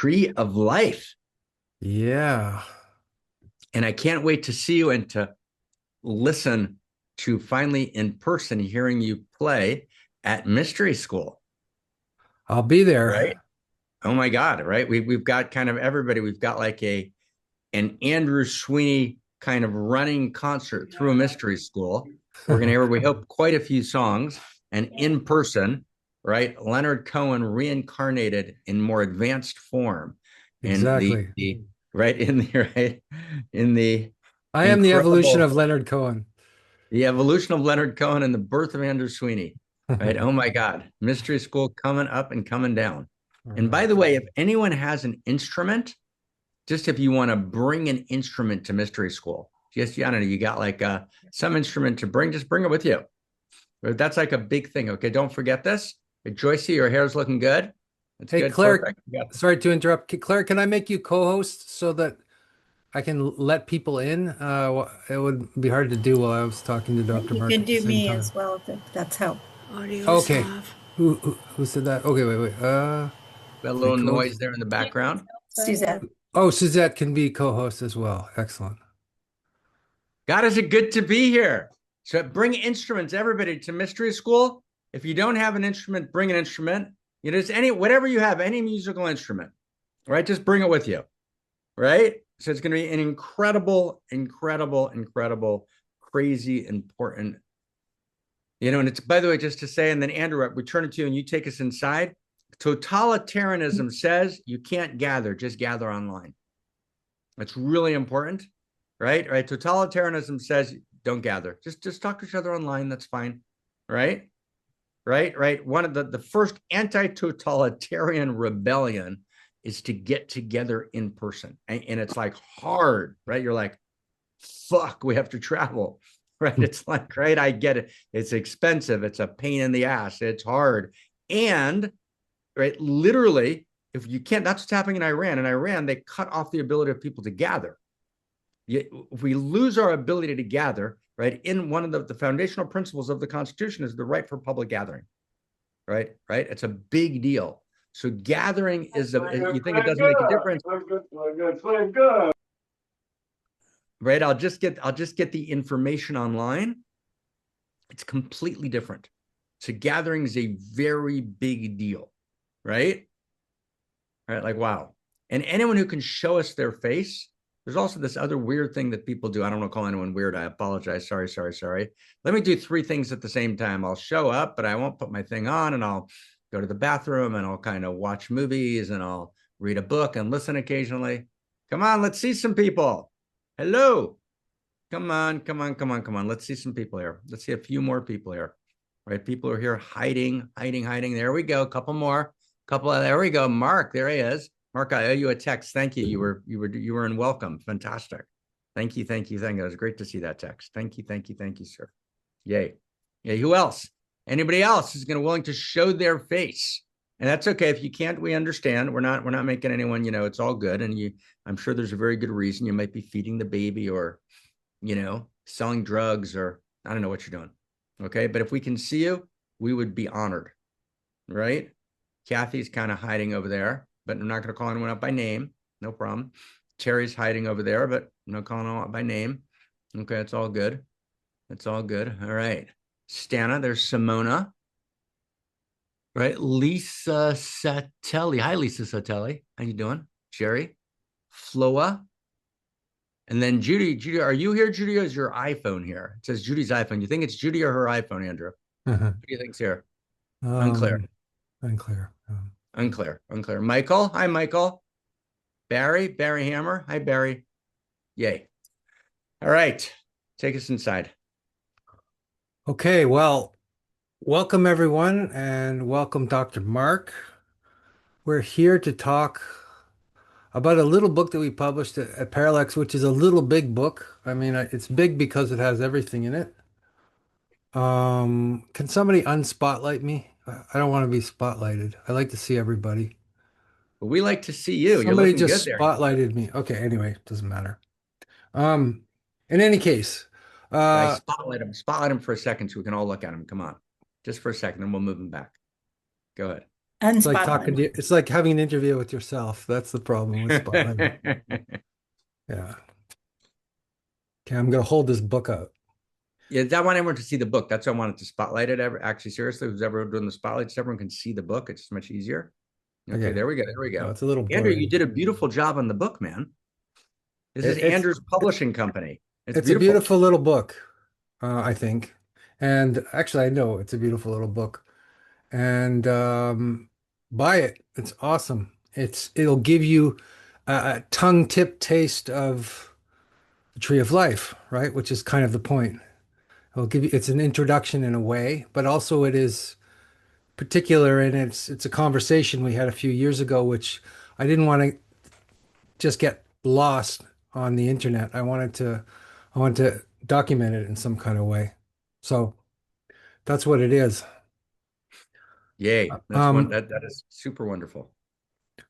Tree of Life. Yeah, And I can't wait to see you and to listen to finally in person hearing you play at Mystery School, I'll be right? there. Oh my God, right? We've got kind of everybody. We've got like an Andrew Sweeny kind of running concert through a mystery school. We're going to hear, we hope, quite a few songs and in person, right? Leonard Cohen reincarnated in more advanced form, and Exactly. the right in the right in the I am the evolution incredible of Leonard Cohen. the evolution of Leonard Cohen and the birth of Andrew Sweeney. Right? Oh my God, mystery school coming up and coming down. All And by right. the way, if anyone has an instrument, just if you want to bring an instrument to mystery school, just I don't know, you got like some instrument to bring, just bring it with you. That's like a big thing. Okay, don't forget this. Hey, Joycey, your hair's looking good. That's Hey, good. Claire, Perfect. Yeah. sorry to interrupt. Claire, can I make you co-host so that I can let people in? It would be hard to do while I was talking to Dr. You Mark can at the do same me time. as well if that's how. Audio is Okay. off. Who said that? Okay, wait. Got a My little co-host. noise there in the background. Suzette. Oh, Suzette can be co-host as well. Excellent. God, is it good to be here? So bring instruments, everybody, to mystery school. If you don't have an instrument, bring an instrument. You know, just any whatever you have, any musical instrument, right? Just bring it with you, right? So it's going to be an incredible, crazy, important. You know, and it's by the way, just to say, and then Andrew, we turn it to you and you take us inside. Totalitarianism says you can't gather, just gather online. That's really important, right? Right. Totalitarianism says don't gather. Just talk to each other online. That's fine. Right. Right. One of the first anti-totalitarian rebellion is to get together in person. And it's like hard, right? You're like, fuck, we have to travel. Right. It's like, right, I get it. It's expensive. It's a pain in the ass. It's hard. And right, literally, if you can't, that's what's happening in Iran. In Iran, they cut off the ability of people to gather. If we lose our ability to gather, right, in one of the foundational principles of the Constitution is the right for public gathering, right? Right? It's a big deal. So gathering is you think it doesn't make a difference, right? I'll just get the information online. It's completely different. So gathering is a very big deal, right? Right? Like, wow. And anyone who can show us their face, there's also this other weird thing that people do. I don't want to call anyone weird. I apologize. Sorry. Let me do three things at the same time. I'll show up, but I won't put my thing on, and I'll go to the bathroom and I'll kind of watch movies and I'll read a book and listen occasionally. Come on, let's see some people. Hello. Come on. Let's see some people here. Let's see a few more people here. Right? People are here hiding. There we go. Couple more. There we go. Mark, there he is. Mark, I owe you a text. Thank you. You were in welcome. Fantastic. Thank you. It was great to see that text. Thank you, sir. Yay. Who else? Anybody else who's gonna willing to show their face? And that's okay. If you can't, we understand. We're not making anyone, it's all good. And I'm sure there's a very good reason. You might be feeding the baby or, selling drugs or I don't know what you're doing. Okay. But if we can see you, we would be honored. Right? Kathy's kind of hiding over there, but I'm not going to call anyone out by name. No problem. Terry's hiding over there, but I'm not calling out by name. Okay, it's all good. All right. Stana, there's Simona. Right. Lisa Satelli. Hi, Lisa Satelli. How you doing? Jerry. Floa. And then Judy, are you here, Judy, or is your iPhone here? It says Judy's iPhone. You think it's Judy or her iPhone, Andrew? What do you think's here? Unclear. Um, Unclear. Unclear. Michael. Hi, Michael. Barry Hammer. Hi, Barry. Yay. All right. Take us inside. Okay, well, welcome everyone and welcome Dr. Mark. We're here to talk about a little book that we published at Parallax, which is a little big book. I mean, it's big because it has everything in it. Can somebody unspotlight me? I don't want to be spotlighted. I like to see everybody. But we like to see you. You're Somebody looking good just there. spotlighted me. Okay, anyway, doesn't matter. Um, in any case, Guys, spotlight him. Spotlight him for a second so we can all look at him. Come on. Just for a second, and we'll move him back. Go ahead. It's like Unspotlight. talking to you. It's like having an interview with yourself. That's the problem with spotlighting. Yeah. Okay, I'm gonna hold this book out. Yeah, I want everyone to see the book. That's why I wanted to spotlight it. Actually, seriously, who's ever doing the spotlights, everyone can see the book. It's much easier. Okay, Okay. there we go. There we Oh, go. it's a little Andrew, you blurry. did a beautiful job on the book, man. This is It's Andrew's publishing company. It's it's a beautiful. beautiful little book, I think. And actually, I know it's a beautiful little book. And buy it. It's awesome. It'll give you a tongue-tip taste of the Tree of Life, right? Which is kind of the point. It'll give you, it's an introduction in a way, but also it is particular, and it's a conversation we had a few years ago, which I didn't want to just get lost on the internet. I wanted to document it in some kind of way. So that's what it is. Yay. That's one Um, that is super wonderful.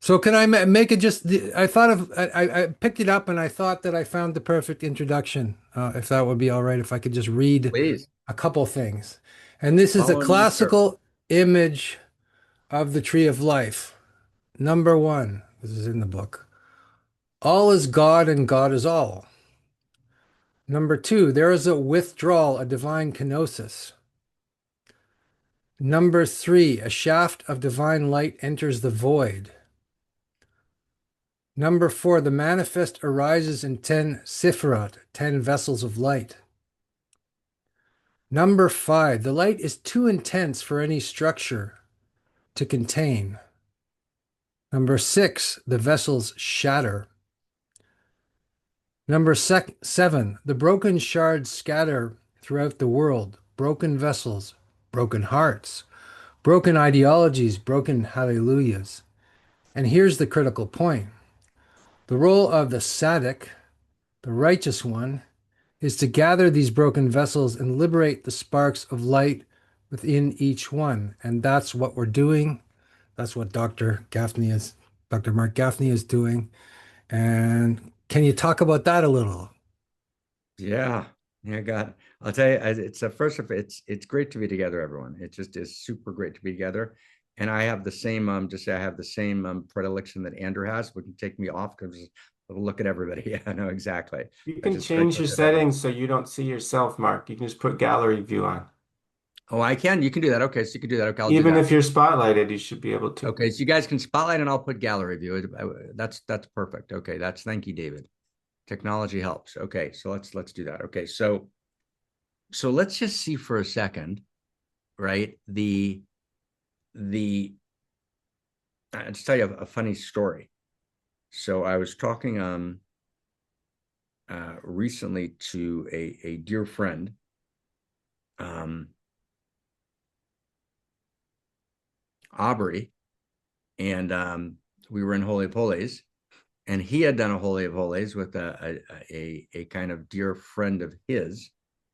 so can I make it just I thought of I picked it up and I thought that I found the perfect introduction. If that would be all right, if I could just read Please a couple things. And this is a follow me, sir. classical image of the tree of life. Number one, this is in the book. All is God and God is all. Number two, there is a withdrawal, a divine kenosis. Number three, a shaft of divine light enters the void. Number four, the manifest arises in 10 sefirot, 10 vessels of light. Number five, the light is too intense for any structure to contain. Number six, the vessels shatter. Number seven, the broken shards scatter throughout the world. Broken vessels, broken hearts, broken ideologies, broken hallelujahs. And here's the critical point. The role of the tzaddik, the righteous one, is to gather these broken vessels and liberate the sparks of light within each one. And that's what we're doing. That's what Dr. Marc Gafni is doing. And can you talk about that a little? Yeah. Yeah, God. I'll tell you, it's a first of it's great to be together, everyone. It just is super great to be together. And I have the same just say I have the same predilection that Andrew has, which can take me off because look at everybody. Yeah, I know exactly. You I can just like change your look at everybody. settings so you don't see yourself, Mark. You can just put gallery view on. Oh, I can. You can do that. Okay, so you can do that. Okay, I'll do Even that. if you're spotlighted, you should be able to. Okay, so you guys can spotlight and I'll put gallery view. That's perfect. Okay, that's thank you, David. Technology helps. Okay, so let's do that. Okay, so let's just see for a second, right? The I'll just tell you a funny story. So I was talking recently to a dear friend, Aubrey, and we were in Holy of Holies, and he had done a Holy of Holies with a kind of dear friend of his.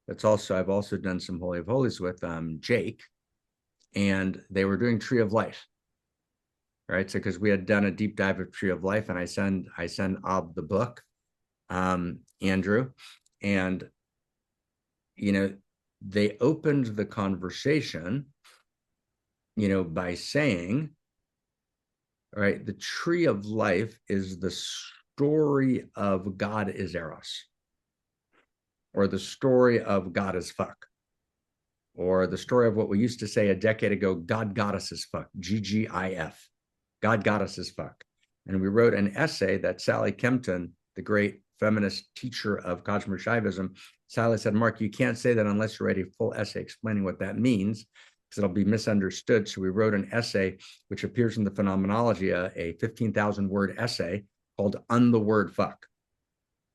I've also done some Holy of Holies with Jake, and they were doing Tree of Life, right? So because we had done a deep dive of Tree of Life, and I send Ab the book, Andrew, and they opened the conversation, by saying, right, the Tree of Life is the story of God is Eros, or the story of God is fuck, or the story of what we used to say a decade ago, God got us as fuck, GGIF. God got us as fuck. And we wrote an essay that Sally Kempton, the great feminist teacher of Kashmir Shaivism, Sally said, Mark, you can't say that unless you write a full essay explaining what that means, because it'll be misunderstood. So we wrote an essay, which appears in the Phenomenology, a 15,000 word essay called On the Word Fuck.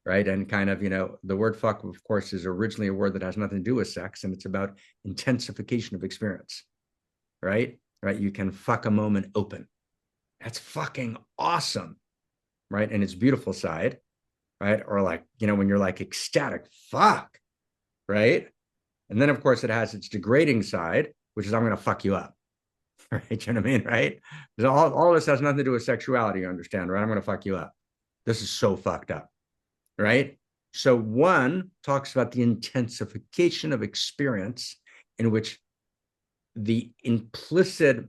Right. And kind of, the word fuck, of course, is originally a word that has nothing to do with sex, and it's about intensification of experience. Right. Right. You can fuck a moment open. That's fucking awesome. Right. And its beautiful side. Right. Or like, when you're like ecstatic, fuck. Right. And then, of course, it has its degrading side, which is I'm going to fuck you up. Right. You know what I mean? Right. Because all this has nothing to do with sexuality. You understand? Right. I'm going to fuck you up. This is so fucked up. Right. So one talks about the intensification of experience in which the implicit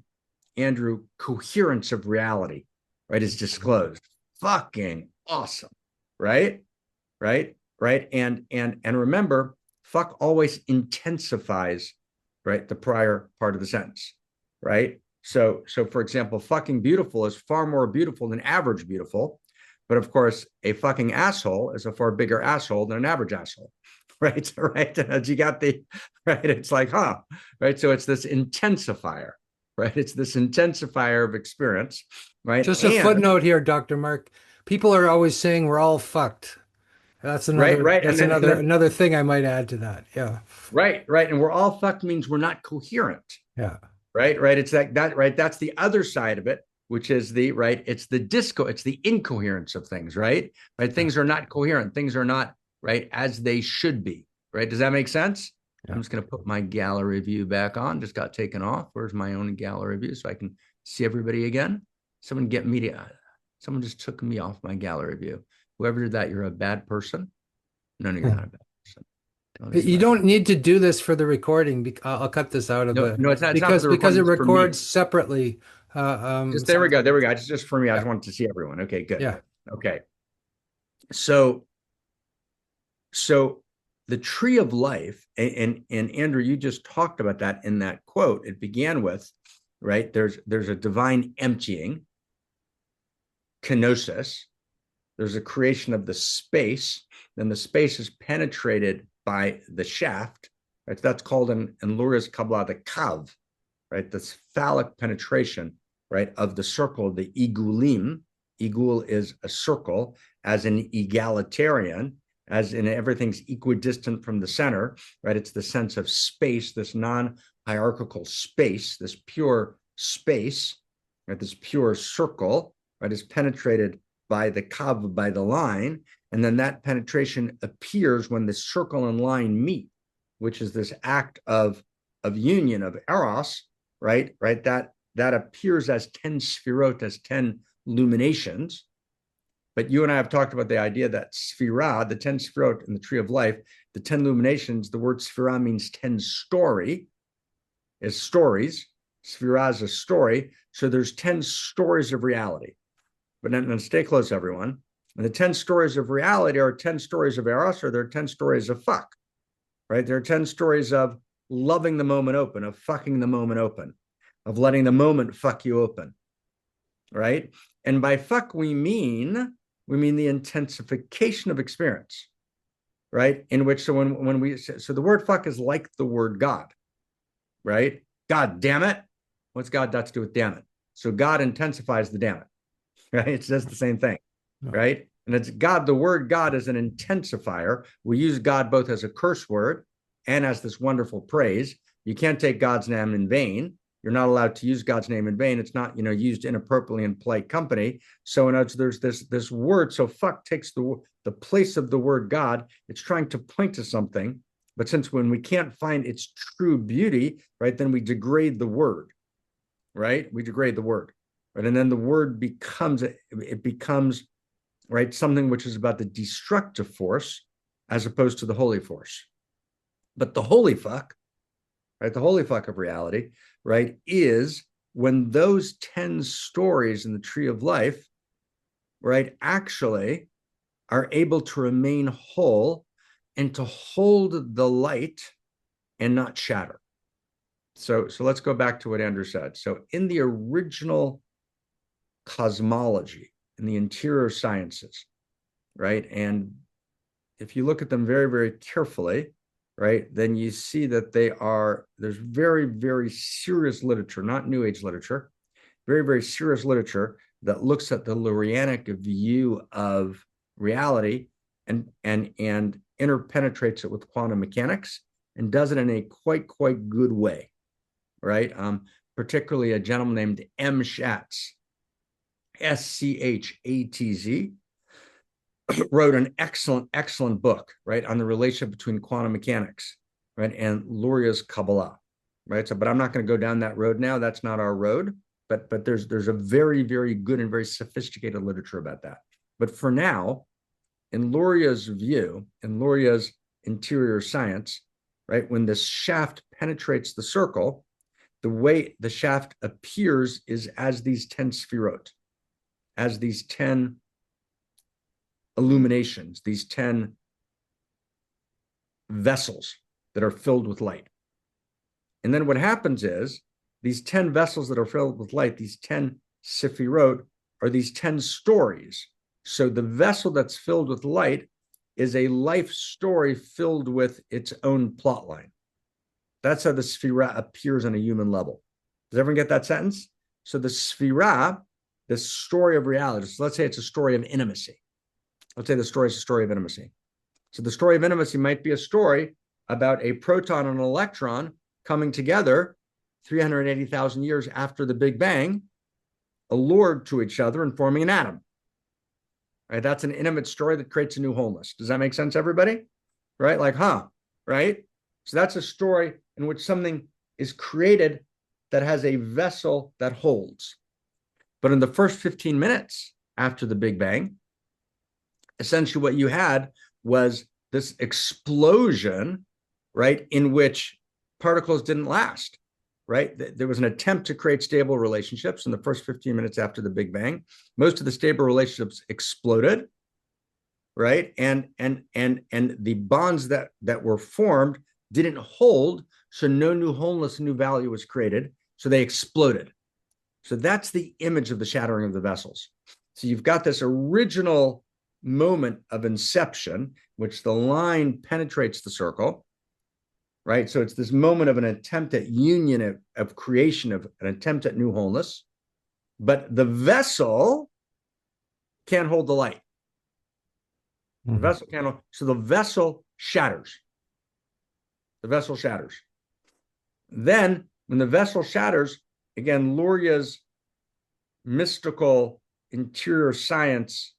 Andrew, coherence of reality, right, is disclosed. Fucking awesome, right? Right? Right? And remember, fuck always intensifies, right, the prior part of the sentence, right? So for example, fucking beautiful is far more beautiful than average beautiful. But of course, a fucking asshole is a far bigger asshole than an average asshole. Right. Right. As you got the right. It's like, huh. Right. So it's this intensifier, right? It's this intensifier of experience, right? Just a And footnote here, Dr. Mark. People are always saying we're all fucked. That's right, another right. that's another thing I might add to that. Yeah. right, right. And we're all fucked means we're not coherent. Yeah. Right, right. It's that right. That's the other side of it, which is the right. It's the disco. It's the incoherence of things. Right, right. Things are not coherent. Things are not right as they should be. Right. Does that make sense? Yeah. I'm just going to put my gallery view back on. Just got taken off. Where's my own gallery view so I can see everybody again? Someone get me to. Someone just took me off my gallery view. Whoever did that, you're a bad person. No, you're not a bad person. You don't need to do this for the recording. I'll cut this out of No, it's not. It's not for the because it recording, it's for me. records separately. Just there we go. There we go. It's just for me. I just wanted to see everyone. Okay, good. Yeah. Okay. So the tree of life, and Andrew, you just talked about that in that quote. It began with, right? There's a divine emptying, kenosis. There's a creation of the space. Then the space is penetrated by the shaft. Right? That's called in Luria's Kabbalah the kav, right? This phallic penetration, right, of the circle, the igulim. Igul is a circle, as an egalitarian, as in everything's equidistant from the center, right? It's the sense of space, this non-hierarchical space, this pure space, right? This pure circle, right, is penetrated by the kav, by the line, and then that penetration appears when the circle and line meet, which is this act of union, of eros, right? Right. That appears as 10 sefirot, as 10 luminations. But you and I have talked about the idea that sefirah, the 10 sefirot in the tree of life, the 10 luminations, the word sefirah means 10 story, is stories. Sefirah is a story. So there's 10 stories of reality. But then stay close, everyone. And the 10 stories of reality are 10 stories of eros, or there are 10 stories of fuck, right? There are 10 stories of loving the moment open, of fucking the moment open, of letting the moment fuck you open, right? And by fuck, we mean the intensification of experience, right? In which, so when we, so the word fuck is like the word God, right? God damn it. What's God got to do with damn it? So God intensifies the damn it, right? It's just the same thing, right? And it's God, the word God is an intensifier. We use God both as a curse word and as this wonderful praise. You can't take God's name in vain. You're not allowed to use God's name in vain. It's not, used inappropriately in polite company. So in other words, there's this word. So fuck takes the place of the word God. It's trying to point to something. But since when we can't find its true beauty, right, then we degrade the word, right? We degrade the word, right? And then the word becomes, right, something which is about the destructive force as opposed to the holy force. But the holy fuck, right, the holy fuck of reality, right, is when those 10 stories in the tree of life, right, actually are able to remain whole and to hold the light and not shatter. So let's go back to what Andrew said. So in the original cosmology, in the interior sciences, right, and if you look at them very, very carefully, right, then you see that there's very, very serious literature, not New Age literature, very, very serious literature that looks at the Lurianic view of reality and interpenetrates it with quantum mechanics and does it in a quite good way, right? Particularly a gentleman named M. Schatz, Schatz, wrote an excellent book, right, on the relationship between quantum mechanics, right, and Luria's Kabbalah, right? So, but I'm not going to go down that road now. That's not our road. But there's a very, very good and very sophisticated literature about that. But for now, in Luria's view, in Luria's interior science, right, when this shaft penetrates the circle, the way the shaft appears is as these 10 sefirot, as these 10 illuminations, these 10 vessels that are filled with light. And then what happens is these 10 vessels that are filled with light, these 10 sefirot, are these 10 stories. So the vessel that's filled with light is a life story filled with its own plot line. That's how the sefirah appears on a human level. Does everyone get that sentence? So the sefirah, the story of reality, so let's say it's a story of intimacy. Let's say the story is a story of intimacy. So the story of intimacy might be a story about a proton and an electron coming together 380,000 years after the Big Bang, allured to each other and forming an atom. Right? That's an intimate story that creates a new wholeness. Does that make sense, everybody? Right? Like, right? So that's a story in which something is created that has a vessel that holds. But in the first 15 minutes after the Big Bang, essentially what you had was this explosion, right, in which particles didn't last, right? There was an attempt to create stable relationships in the first 15 minutes after the Big Bang. Most of the stable relationships exploded, right? And the bonds that were formed didn't hold, so no new wholeness, new value was created, so they exploded. So that's the image of the shattering of the vessels. So you've got this original moment of inception, which the line penetrates the circle, right? So it's this moment of an attempt at union, of creation, of an attempt at new wholeness, but the vessel can't hold the light. The vessel can't hold, so the vessel shatters. The vessel shatters. Then, when the vessel shatters, again, Luria's mystical interior science,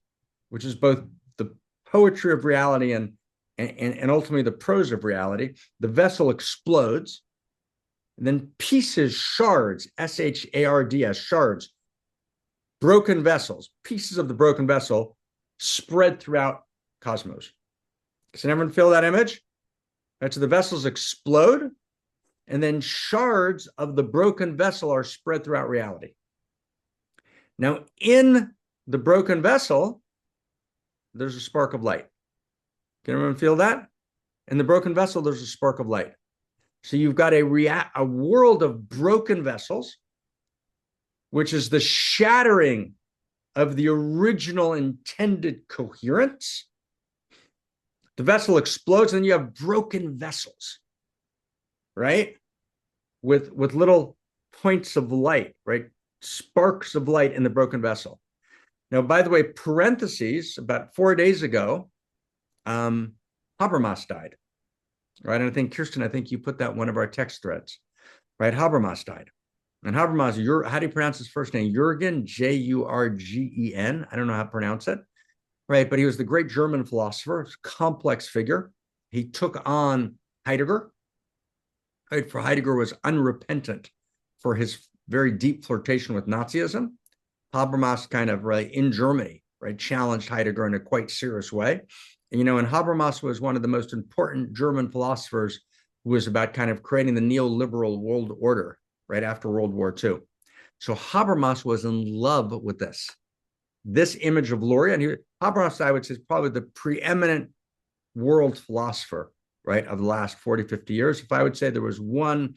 which is both the poetry of reality and ultimately the prose of reality, the vessel explodes, and then pieces, shards, S-H-A-R-D-S, shards, broken vessels, pieces of the broken vessel spread throughout cosmos. Can everyone feel that image? Right, so the vessels explode, and then shards of the broken vessel are spread throughout reality. Now, in the broken vessel, there's a spark of light. Can everyone feel that? In the broken vessel, there's a spark of light. So you've got a world of broken vessels, which is the shattering of the original intended coherence. The vessel explodes, and you have broken vessels, right? With little points of light, right? Sparks of light in the broken vessel. Now, by the way, parentheses, about 4 days ago, Habermas died, right? And I think, Kirsten, you put that in one of our text threads, right? Habermas died. And Habermas, how do you pronounce his first name? Jürgen, J-U-R-G-E-N. I don't know how to pronounce it, right? But he was the great German philosopher, complex figure. He took on Heidegger, right? For Heidegger was unrepentant for his very deep flirtation with Nazism. Habermas kind of, right, in Germany, right, challenged Heidegger in a quite serious way. And, and Habermas was one of the most important German philosophers who was about kind of creating the neoliberal world order right after World War II. So Habermas was in love with this image of Luria. And Habermas, I would say, is probably the preeminent world philosopher, right, of the last 40, 50 years. If I would say there was one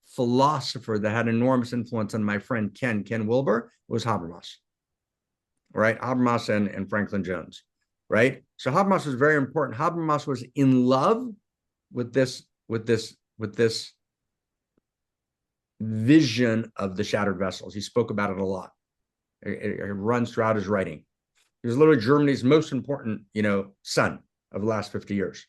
philosopher that had enormous influence on my friend Ken Wilber, was Habermas, right? Habermas and Franklin Jones, right? So Habermas was very important. Habermas was in love with this vision of the shattered vessels. He spoke about it a lot. It runs throughout his writing. He was literally Germany's most important, son of the last 50 years,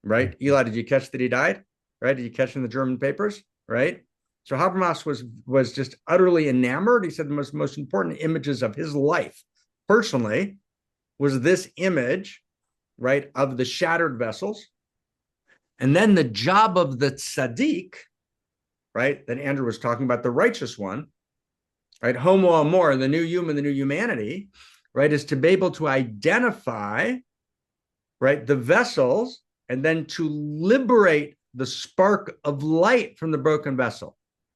right? Eli, did you catch that he died? Right? Did you catch in the German papers? Right? So Habermas was just utterly enamored. He said the most important images of his life personally was this image, right, of the shattered vessels. And then the job of the tzaddik, right, that Andrew was talking about, the righteous one, right, homo amor, the new human, the new humanity, right, is to be able to identify, right, the vessels and then to liberate the spark of light from the broken vessel.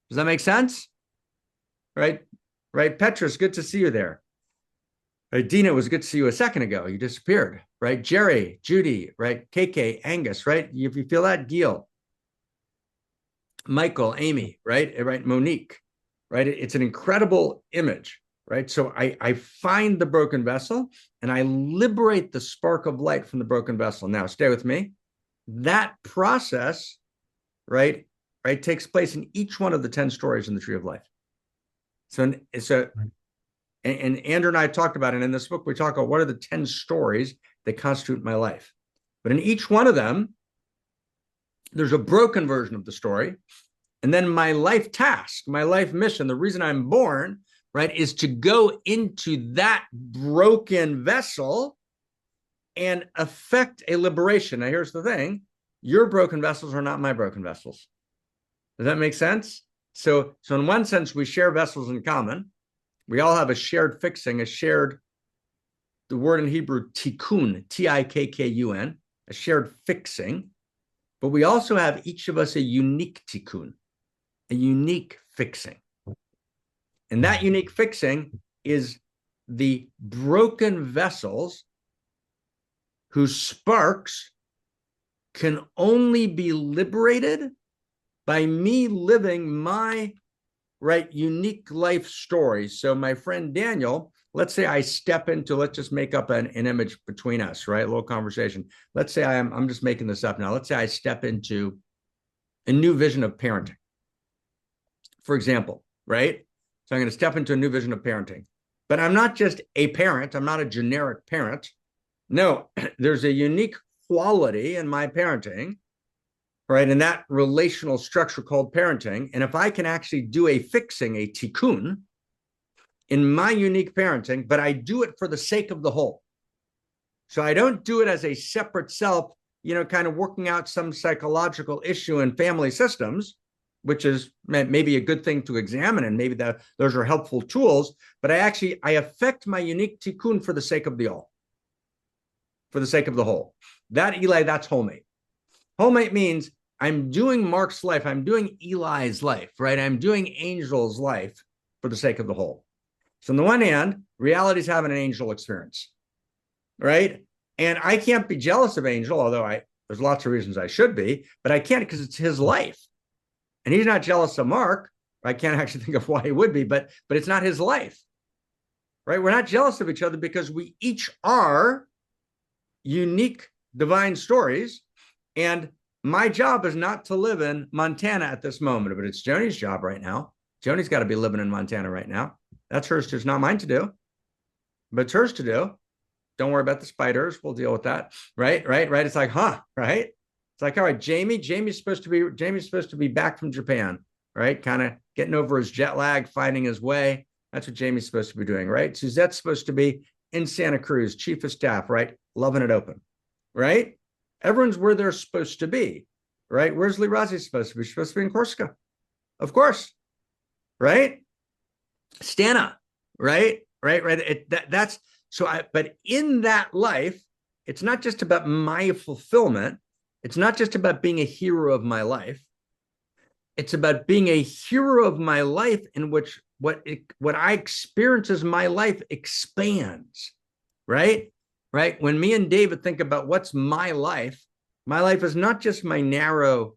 Does that make sense? Right? Right. Petrus, good to see you there. Right. Dina, it was good to see you a second ago. You disappeared. Right. Jerry, Judy, right? KK, Angus, right? If you feel that, Gil, Michael, Amy, right? Right. Monique, right? It's an incredible image, right? So I find the broken vessel and I liberate the spark of light from the broken vessel. Now, stay with me. That process, right, takes place in each one of the 10 stories in the Tree of Life. So and Andrew and I talked about it in this book. We talk about what are the 10 stories that constitute my life. But in each one of them, there's a broken version of the story. And then my life task, my life mission, the reason I'm born, right, is to go into that broken vessel and affect a liberation. Now, here's the thing. Your broken vessels are not my broken vessels. Does that make sense? So in one sense, we share vessels in common. We all have a shared fixing, the word in Hebrew, tikkun, Tikkun, a shared fixing. But we also have each of us a unique tikkun, a unique fixing. And that unique fixing is the broken vessels whose sparks can only be liberated by me living my unique life story. So my friend Daniel, let's say I step into, let's just make up an image between us, right? A little conversation. Let's say I'm just making this up now. Let's say I step into a new vision of parenting, for example, right? So I'm going to step into a new vision of parenting, but I'm not just a parent. I'm not a generic parent. No, there's a unique quality in my parenting, right? In that relational structure called parenting. And if I can actually do a fixing, a tikkun in my unique parenting, but I do it for the sake of the whole. So I don't do it as a separate self, kind of working out some psychological issue in family systems, which is maybe a good thing to examine. And maybe those are helpful tools, but I affect my unique tikkun for the sake of the all, for the sake of the whole. That, Eli, that's wholemate. Wholemate means I'm doing Mark's life. I'm doing Eli's life, right? I'm doing Angel's life for the sake of the whole. So on the one hand, reality is having an angel experience, right? And I can't be jealous of Angel, although there's lots of reasons I should be, but I can't because it's his life. And he's not jealous of Mark. I can't actually think of why he would be, but it's not his life, right? We're not jealous of each other because we each are unique divine stories. And my job is not to live in Montana at this moment, but it's Joni's job right now. Joni's got to be living in Montana right now. That's hers too. It's not mine to do, but it's hers to do. Don't worry about the spiders. We'll deal with that. Right. It's like, right? It's like, all right, Jamie's supposed to be back from Japan, right? Kind of getting over his jet lag, finding his way. That's what Jamie's supposed to be doing, right? Suzette's supposed to be in Santa Cruz, chief of staff, right? Loving it open, right? Everyone's where they're supposed to be, right? Where's Lee Razi supposed to be? She's supposed to be in Corsica, of course, right? Stana, right? That's so. But in that life, it's not just about my fulfillment. It's not just about being a hero of my life. It's about being a hero of my life in which what I experience as my life expands, right? Right. When me and David think about what's my life is not just my narrow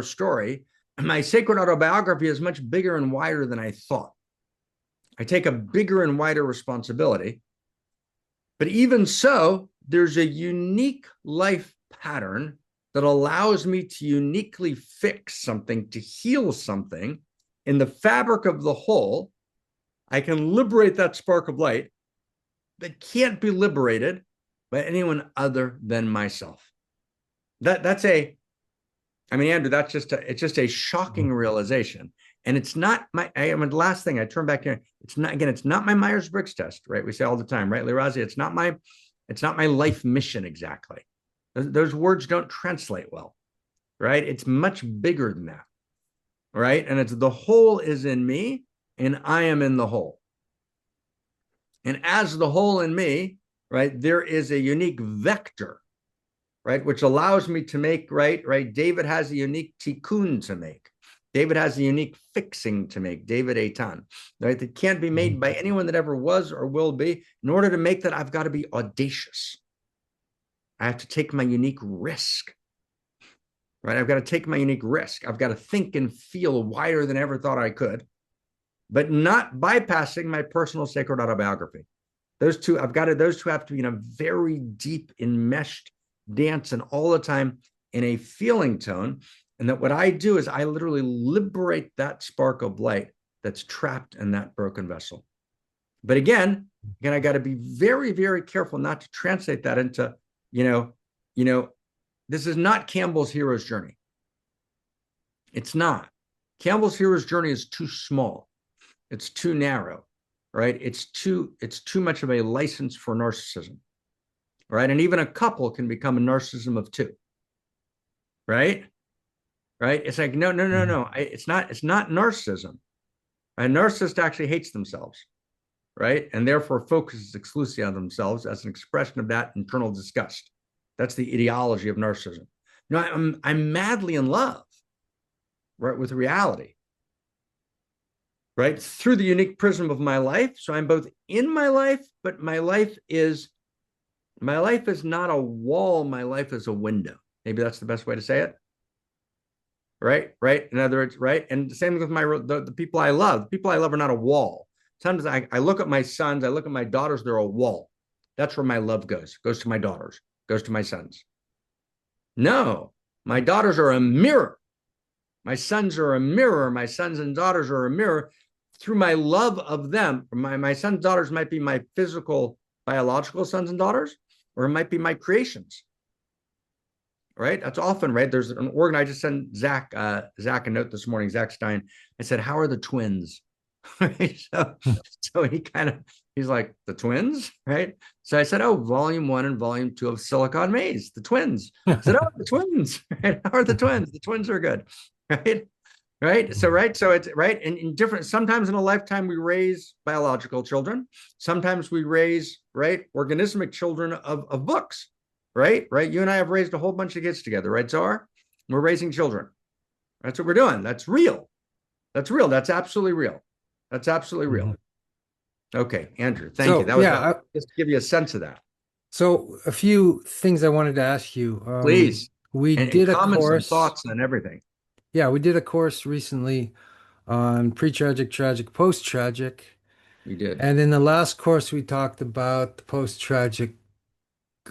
story. My sacred autobiography is much bigger and wider than I thought. I take a bigger and wider responsibility. But even so, there's a unique life pattern that allows me to uniquely fix something, to heal something in the fabric of the whole. I can liberate that spark of light that can't be liberated by anyone other than myself. Andrew, it's just a shocking realization. And it's not the last thing I turn back here. It's not my Myers-Briggs test, right? We say all the time, right, Lee Razi? It's not my life mission exactly. Those words don't translate well, right? It's much bigger than that, right? And it's the whole is in me and I am in the whole. And as the whole in me, right, there is a unique vector, right, which allows me to make, right, David has a unique tikkun to make. David has a unique fixing to make, David Eitan, right? That can't be made by anyone that ever was or will be. In order to make that, I've got to be audacious. I have to take my unique risk, right? I've got to take my unique risk. I've got to think and feel wider than I ever thought I could, but not bypassing my personal sacred autobiography. Those two have to be in a very deep, enmeshed dance and all the time in a feeling tone. And that what I do is I literally liberate that spark of light that's trapped in that broken vessel. But again, I got to be very, very careful not to translate that into, this is not Campbell's hero's journey. It's not. Campbell's hero's journey is too small. It's too narrow, right? It's too much of a license for narcissism, right? And even a couple can become a narcissism of two, right? Right? It's like, no. It's not narcissism. A narcissist actually hates themselves, right? And therefore focuses exclusively on themselves as an expression of that internal disgust. That's the ideology of narcissism. I'm madly in love, right, with reality, right? Through the unique prism of my life. So I'm both in my life, but my life is not a wall. My life is a window. Maybe that's the best way to say it. Right. In other words, right. And the same with the people I love. The people I love are not a wall. Sometimes I look at my sons, I look at my daughters, they're a wall. That's where my love goes to my daughters, goes to my sons. No, my daughters are a mirror. My sons are a mirror. My sons and daughters are a mirror. Through my love of them, my sons and daughters might be my physical, biological sons and daughters, or it might be my creations. Right? That's often, right? There's an organ. I just sent Zach a note this morning, Zach Stein. I said, how are the twins? Right? So he's like, the twins, right? So I said, oh, volume 1 and volume 2 of Silicon Maze, the twins. I said, oh, the twins, right? How are the twins? The twins are good, right? Right. So it's right. And in different, sometimes in a lifetime, we raise biological children. Sometimes we raise, right, organismic children of books. Right. You and I have raised a whole bunch of kids together, right, Czar? We're raising children. That's what we're doing. That's real. That's absolutely real. That's absolutely real. Okay, Andrew, thank you. That was just to give you a sense of that. So a few things I wanted to ask you. Please. We did a course. And thoughts on everything. Yeah, we did a course recently on pre-tragic, tragic, post-tragic. We did. And in the last course, we talked about the post-tragic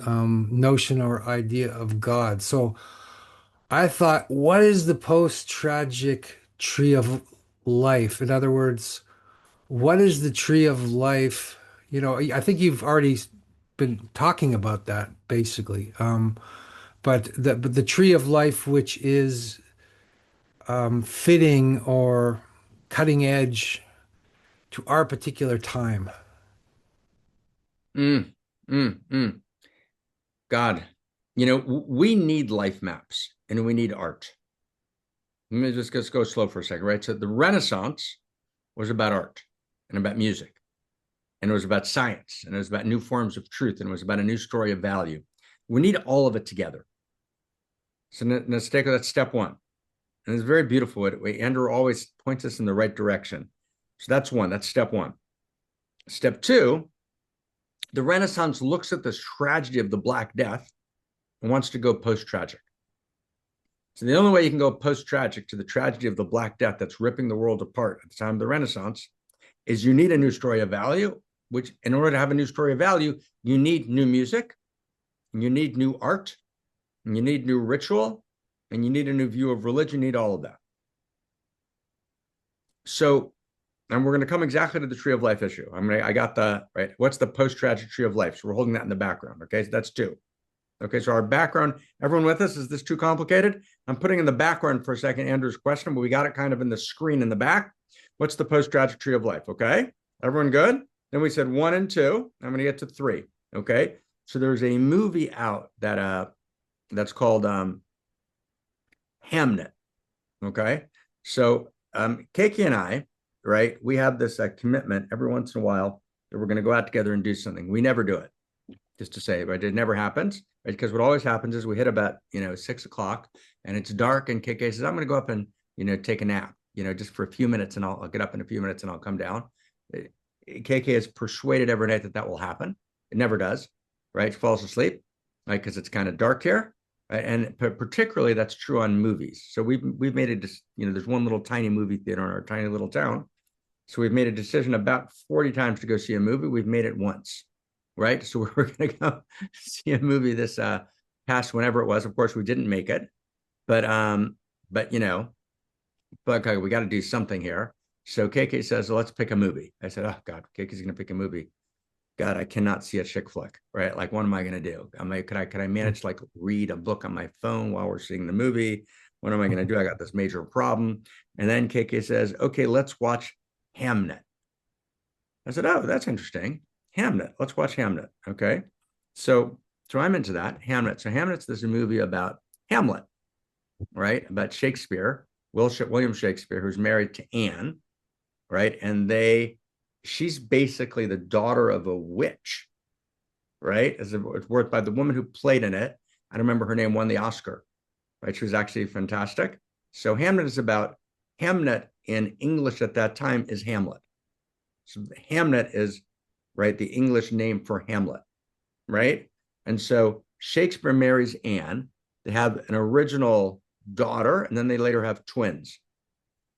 notion or idea of God. So I thought, what is the post-tragic tree of life? In other words, what is the tree of life? I think you've already been talking about that basically. But the tree of life, which is fitting or cutting edge to our particular time. God, we need life maps and we need art. Let me just go slow for a second, right? So the Renaissance was about art and about music, and it was about science, and it was about new forms of truth, and it was about a new story of value. We need all of it together. So let's take that's step one. And it's very beautiful. Andrew always points us in the right direction. So that's one. That's step one. Step two, the Renaissance looks at this tragedy of the Black Death and wants to go post-tragic. So the only way you can go post-tragic to the tragedy of the Black Death that's ripping the world apart at the time of the Renaissance is you need a new story of value, which in order to have a new story of value, you need new music, and you need new art, and you need new ritual, and you need a new view of religion, you need all of that. So, and we're going to come exactly to the tree of life issue. I got the, right, what's the post-tragic tree of life? So we're holding that in the background, okay? So that's two. Okay, so our background, everyone with us, is this too complicated? I'm putting in the background for a second Andrew's question, but we got it kind of in the screen in the back. What's the post-tragic tree of life, okay? Everyone good? Then we said 1 and 2. I'm going to get to 3, okay? So there's a movie out that that's called Hamnet, okay? So Keiki and I, right, we have this commitment every once in a while that we're going to go out together and do something. We never do it, just to say, right? It never happens, right? Because what always happens is we hit about, 6 o'clock and it's dark and KK says, I'm going to go up and, take a nap, just for a few minutes, and I'll get up in a few minutes and I'll come down. KK is persuaded every night that will happen. It never does, right? She falls asleep, right? Because it's kind of dark here. Right? And particularly that's true on movies. So we've made it, there's one little tiny movie theater in our tiny little town. So we've made a decision about 40 times to go see a movie. We've made it once, right? So we're going to go see a movie this past whenever it was. Of course, we didn't make it, but okay, we got to do something here. So KK says, well, let's pick a movie. I said, oh God, KK's going to pick a movie. God, I cannot see a chick flick, right? Like, what am I going to do? Could I manage to like read a book on my phone while we're seeing the movie? What am I going to do? I got this major problem. And then KK says, okay, let's watch Hamnet. I said, oh, that's interesting. Hamnet. Let's watch Hamnet. Okay. So I'm into that. Hamnet. So Hamnet's this movie about Hamlet, right? About Shakespeare, William Shakespeare, who's married to Anne, right? And she's basically the daughter of a witch, right? It's worked by the woman who played in it. I don't remember her name, won the Oscar, right? She was actually fantastic. So Hamnet in English at that time is Hamlet. So Hamnet is, right, the English name for Hamlet, right? And so Shakespeare marries Anne. They have an original daughter, and then they later have twins.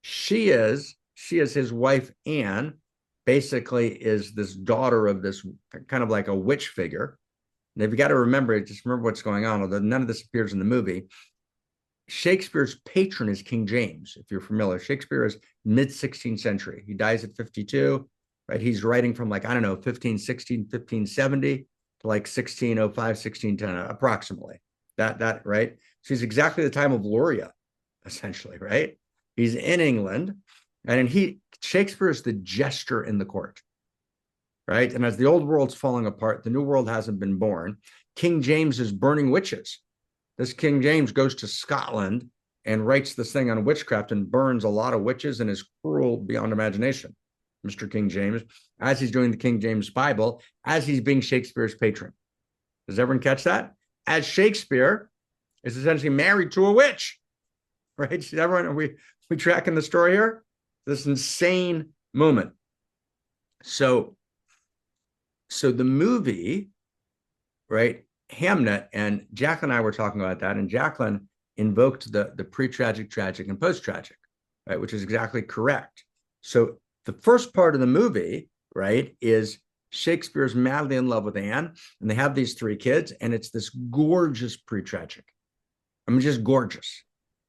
She is his wife, Anne, basically is this daughter of this kind of like a witch figure. And if you got to remember what's going on, although none of this appears in the movie. Shakespeare's patron is King James, if you're familiar. Shakespeare is mid-16th century. He dies at 52, right? He's writing from 1516, 1570 to 1605, 1610, approximately. That right? So he's exactly the time of Luria, essentially, right? He's in England, and Shakespeare is the jester in the court, right? And as the old world's falling apart, the new world hasn't been born. King James is burning witches. This King James goes to Scotland and writes this thing on witchcraft and burns a lot of witches and is cruel beyond imagination, Mr. King James, as he's doing the King James Bible, as he's being Shakespeare's patron. Does everyone catch that? As Shakespeare is essentially married to a witch, right? Everyone, are we tracking the story here? This insane moment. So the movie, right? Hamnet, and Jacqueline and I were talking about that, and Jacqueline invoked the pre-tragic, tragic, and post-tragic, right? Which is exactly correct. So the first part of the movie, right, is Shakespeare's madly in love with Anne, and they have these 3 kids, and it's this gorgeous pre-tragic. I mean, just gorgeous,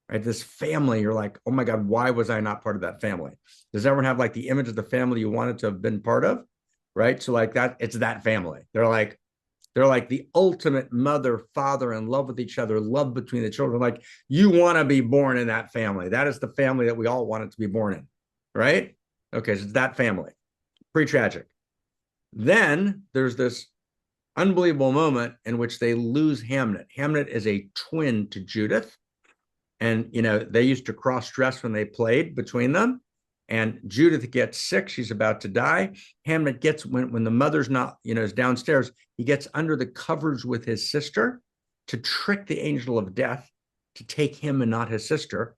right? This family, you're like, oh my God, why was I not part of that family? Does everyone have the image of the family you wanted to have been part of, right? So that, it's that family. They're like the ultimate mother, father in love with each other, love between the children. You want to be born in that family. That is the family that we all wanted to be born in, right? Okay, so it's that family, pre-tragic. Then there's this unbelievable moment in which they lose Hamnet. Hamnet is a twin to Judith. And, they used to cross-dress when they played between them. And Judith gets sick. She's about to die. Hamnet gets, when the mother's not, is downstairs, he gets under the covers with his sister to trick the angel of death to take him and not his sister.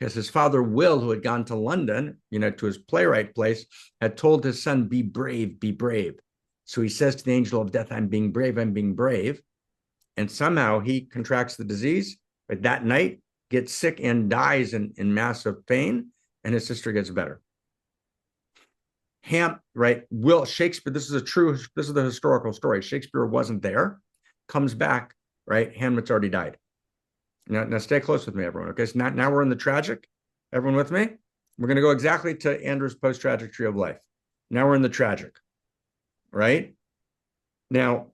Because his father, Will, who had gone to London, to his playwright place, had told his son, be brave, be brave. So he says to the angel of death, I'm being brave, I'm being brave. And somehow he contracts the disease, but that night gets sick and dies in massive pain, and his sister gets better. Right? Will Shakespeare, this is the historical story. Shakespeare wasn't there, comes back, right? Hamlet's already died. Now stay close with me, everyone. Okay, so now we're in the tragic. Everyone with me? We're going to go exactly to Andrew's post-tragic tree of life. Now we're in the tragic, right? Now,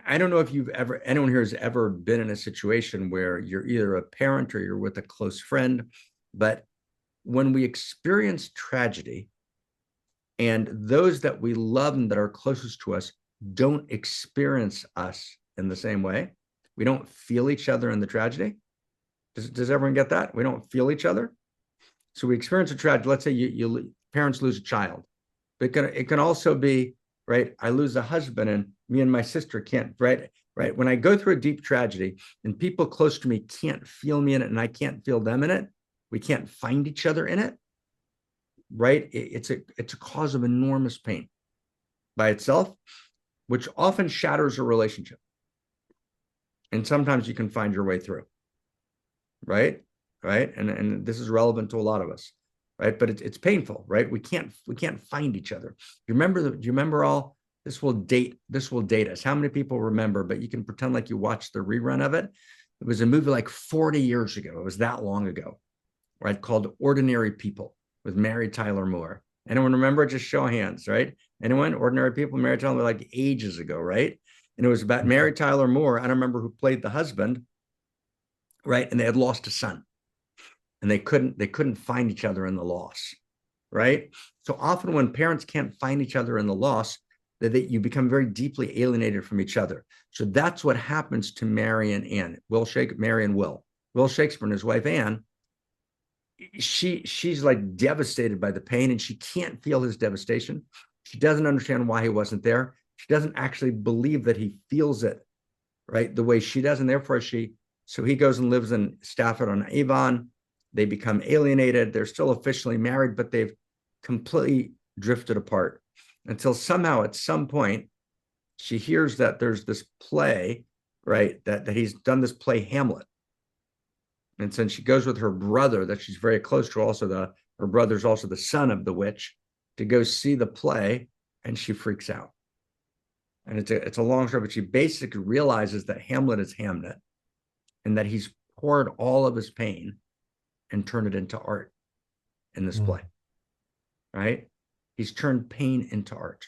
I don't know if anyone here has ever been in a situation where you're either a parent or you're with a close friend, but when we experience tragedy and those that we love and that are closest to us don't experience us in the same way, we don't feel each other in the tragedy. Does everyone get that? We don't feel each other. So we experience a tragedy. Let's say parents lose a child. But it can also be, right, I lose a husband and me and my sister can't, right? right? When I go through a deep tragedy and people close to me can't feel me in it and I can't feel them in it, we can't find each other in it, right? It's a cause of enormous pain by itself, which often shatters a relationship. And sometimes you can find your way through, right? Right. And this is relevant to a lot of us, right? But it's painful, right? We can't find each other. Do you remember all this will date us. How many people remember, but you can pretend like you watched the rerun of it. It was a movie like 40 years ago. It was that long ago, right? Called Ordinary People with Mary Tyler Moore. Anyone remember? Just show of hands, right? Anyone? Ordinary People, Mary Tyler Moore, like ages ago, right? And it was about Mary Tyler Moore. I don't remember who played the husband, right? And they had lost a son. And they couldn't find each other in the loss, right? So often when parents can't find each other in the loss, that you become very deeply alienated from each other. So that's what happens to Mary and Anne. Mary and Will. Will Shakespeare and his wife Anne, she's like devastated by the pain and she can't feel his devastation. She doesn't understand why he wasn't there. She doesn't actually believe that he feels it, right? The way she does. And therefore so he goes and lives in Stratford-on-Avon. They become alienated. They're still officially married, but they've completely drifted apart until somehow at some point she hears that there's this play, right? That he's done this play Hamlet. And since she goes with her brother that she's very close to, her brother's also the son of the witch, to go see the play, and she freaks out. And it's a long story, but she basically realizes that Hamlet is Hamlet and that he's poured all of his pain and turned it into art in this play, right? He's turned pain into art,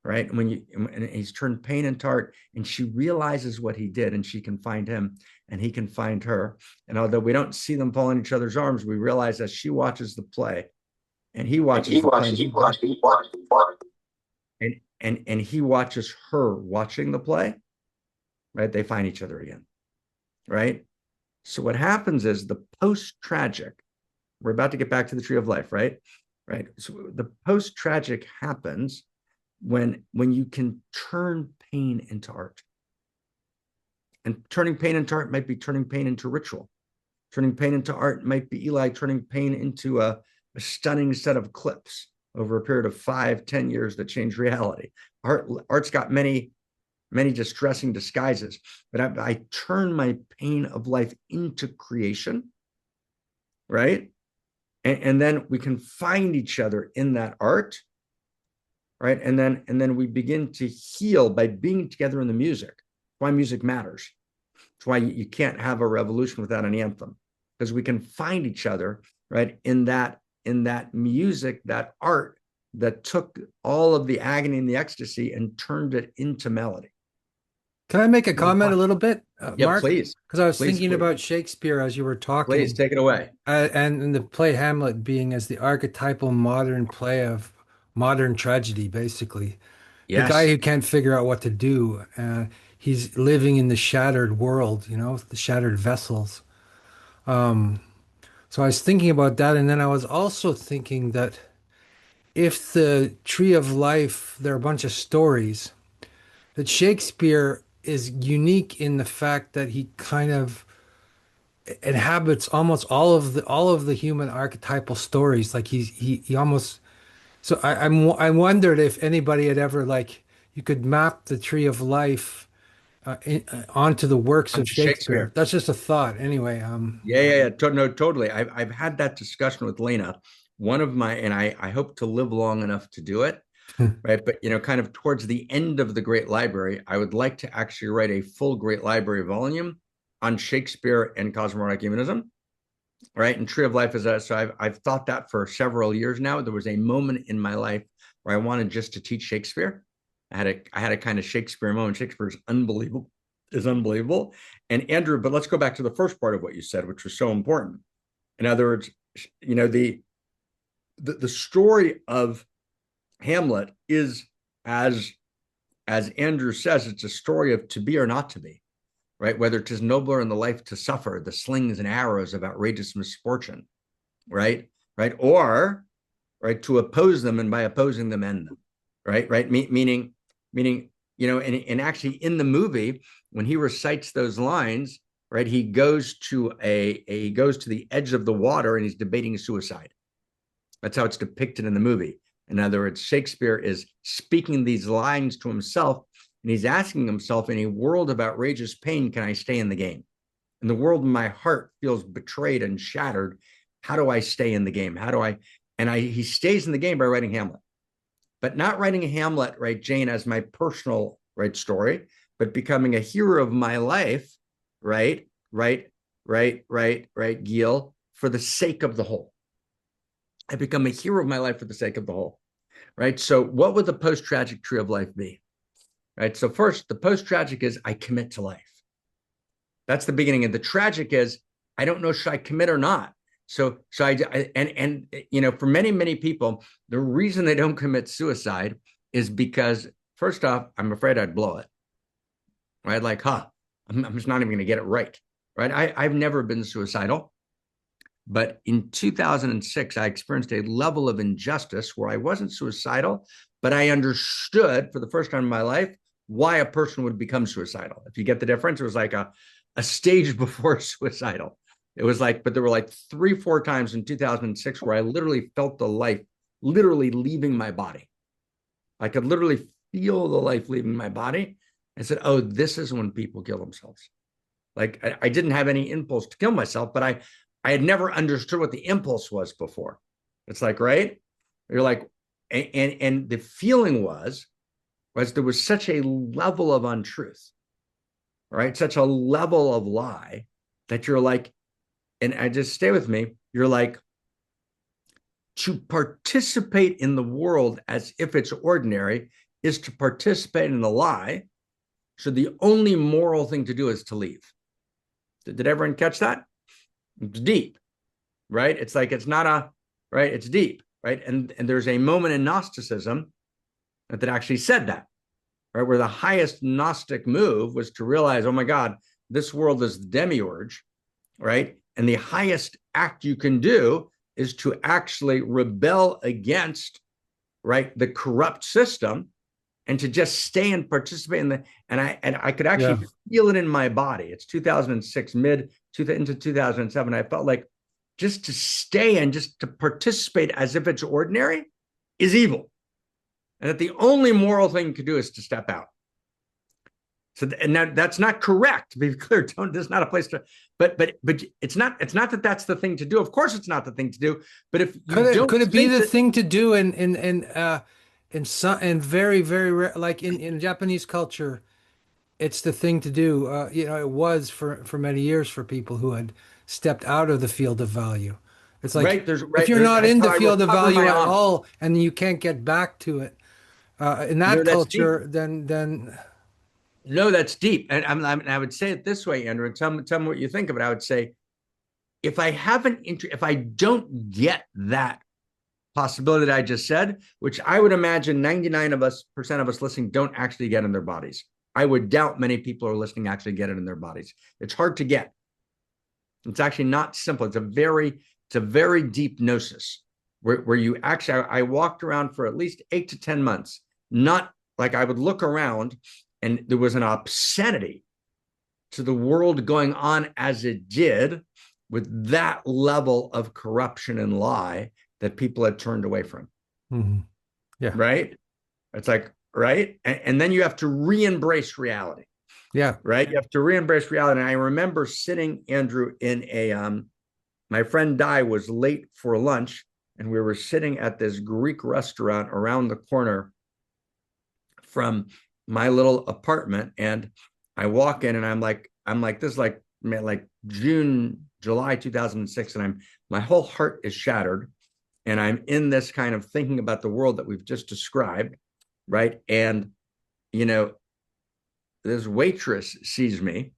right? And he's turned pain into art, and she realizes what he did, and she can find him, and he can find her. And although we don't see them fall in each other's arms, we realize as she watches the play, and he watches the play, and he watches her watching the play, right? They find each other again, right? So what happens is the post-tragic, we're about to get back to the tree of life, right? Right. So the post-tragic happens when you can turn pain into art. And turning pain into art might be turning pain into ritual. Turning pain into art might be Eli turning pain into a stunning set of clips over a period of 5-10 years that change reality. Art's got many distressing disguises, but I turn my pain of life into creation, right? And then we can find each other in that art, right? And then we begin to heal by being together in the music. That's why music matters. That's why you can't have a revolution without an anthem, because we can find each other, right? In that music, that art that took all of the agony and the ecstasy and turned it into melody. Can I make a comment a little bit, Yeah, Mark? please. Because I was Please, thinking please. about Shakespeare as you were talking. Please take it away. And the play Hamlet being as the archetypal modern play of modern tragedy, basically. The Yes. guy who can't figure out what to do. He's living in the shattered world, the shattered vessels. So I was thinking about that. And then I was also thinking that if the Tree of Life, there are a bunch of stories, that Shakespeare is unique in the fact that he kind of inhabits almost all of the human archetypal stories. Like he almost. So I wondered if anybody had ever you could map the Tree of Life onto the works of Shakespeare. That's just a thought, anyway. Yeah. No, totally. I've had that discussion with Lena. And I hope to live long enough to do it. Right. But, kind of towards the end of the Great Library, I would like to actually write a full Great Library volume on Shakespeare and cosmogonic humanism. Right. And Tree of Life so I've thought that for several years now. There was a moment in my life where I wanted just to teach Shakespeare. I had a kind of Shakespeare moment. Shakespeare is unbelievable. And Andrew, but let's go back to the first part of what you said, which was so important. In other words, the story of Hamlet is, as Andrew says, it's a story of to be or not to be, right? Whether 'tis nobler in the life to suffer the slings and arrows of outrageous misfortune, right? Or, right, to oppose them and by opposing them end them, right? Meaning and actually in the movie, when he recites those lines, right, he goes to the edge of the water and he's debating suicide. That's how it's depicted in the movie. In other words, Shakespeare is speaking these lines to himself, and he's asking himself, in a world of outrageous pain, can I stay in the game? In the world my heart feels betrayed and shattered, how do I stay in the game? He stays in the game by writing Hamlet, but not writing a Hamlet, right, Jane, as my personal, right, story, but becoming a hero of my life, right, Gil, for the sake of the whole. I become a hero of my life for the sake of the whole, right? So what would the post-tragic tree of life be, right? So first, the post-tragic is I commit to life. That's the beginning. And the tragic is, I don't know, should I commit or not? So for many, many people, the reason they don't commit suicide is because, first off, I'm afraid I'd blow it, right? Like, I'm just not even going to get it right, right? I've never been suicidal. But in 2006, I experienced a level of injustice where I wasn't suicidal, but I understood for the first time in my life why a person would become suicidal. If you get the difference, it was like a stage before suicidal. It was like, but there were like 3-4 times in 2006 where I literally felt the life literally leaving my body. I could literally feel the life leaving my body. I said, oh, this is when people kill themselves. Like I didn't have any impulse to kill myself, but I had never understood what the impulse was before. It's like, right? You're like, and the feeling was there was such a level of untruth, right? Such a level of lie that you're like, and I just stay with me, you're like, to participate in the world as if it's ordinary is to participate in the lie. So the only moral thing to do is to leave. Did everyone catch that? It's deep, right? It's like, it's not right? It's deep, right? And there's a moment in Gnosticism that actually said that, right? Where the highest Gnostic move was to realize, oh my God, this world is the demiurge, right? And the highest act you can do is to actually rebel against, right, the corrupt system, and to just stay and participate in and I could actually feel it in my body. It's 2006, into 2007. I felt like just to stay and just to participate as if it's ordinary is evil. And that the only moral thing you could do is to step out. So, and that's not correct, to be clear. There's not a place to, but it's not that that's the thing to do. Of course, it's not the thing to do. But if you could it be the thing to do in very, very like in Japanese culture, it's the thing to do. It was for many years for people who had stepped out of the field of value. It's like, right, if you're not in the field of value at all and you can't get back to it, in that culture, then. No, that's deep. And I would say it this way, Andrew, and tell me what you think of it. I would say, if I don't get that possibility that I just said, which I would imagine 99% of us listening don't actually get in their bodies. I would doubt many people who are listening actually get it in their bodies. It's hard to get. It's actually not simple. It's a very deep gnosis where you actually, I walked around for at least 8 to 10 months, not like I would look around and there was an obscenity to the world going on as it did, with that level of corruption and lie that people had turned away from. Mm-hmm. Yeah. Right? It's like, right? And then you have to re-embrace reality. Yeah. Right? You have to re-embrace reality. And I remember sitting, Andrew, in my friend Di was late for lunch, and we were sitting at this Greek restaurant around the corner from my little apartment, and I walk in and I'm like, this is like July 2006, and my whole heart is shattered, and I'm in this kind of thinking about the world that we've just described, right? And this waitress sees me,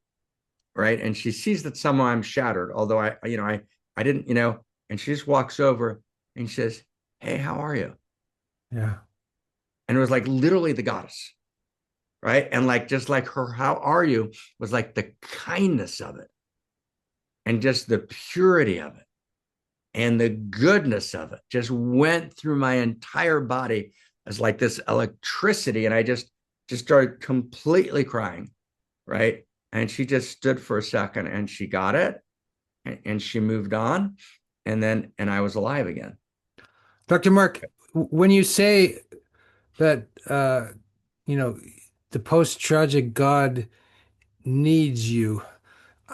right, and she sees that somehow I'm shattered, although I didn't, and she just walks over and she says, "Hey, how are you?" Yeah. And it was like literally the goddess. Right. And like, just like her, how are you, was like the kindness of it, and just the purity of it, and the goodness of it just went through my entire body as like this electricity. And I just just started completely crying, right? And she just stood for a second and she got it and she moved on. And I was alive again. Dr. Mark, when you say that, you know, the post-tragic God needs you,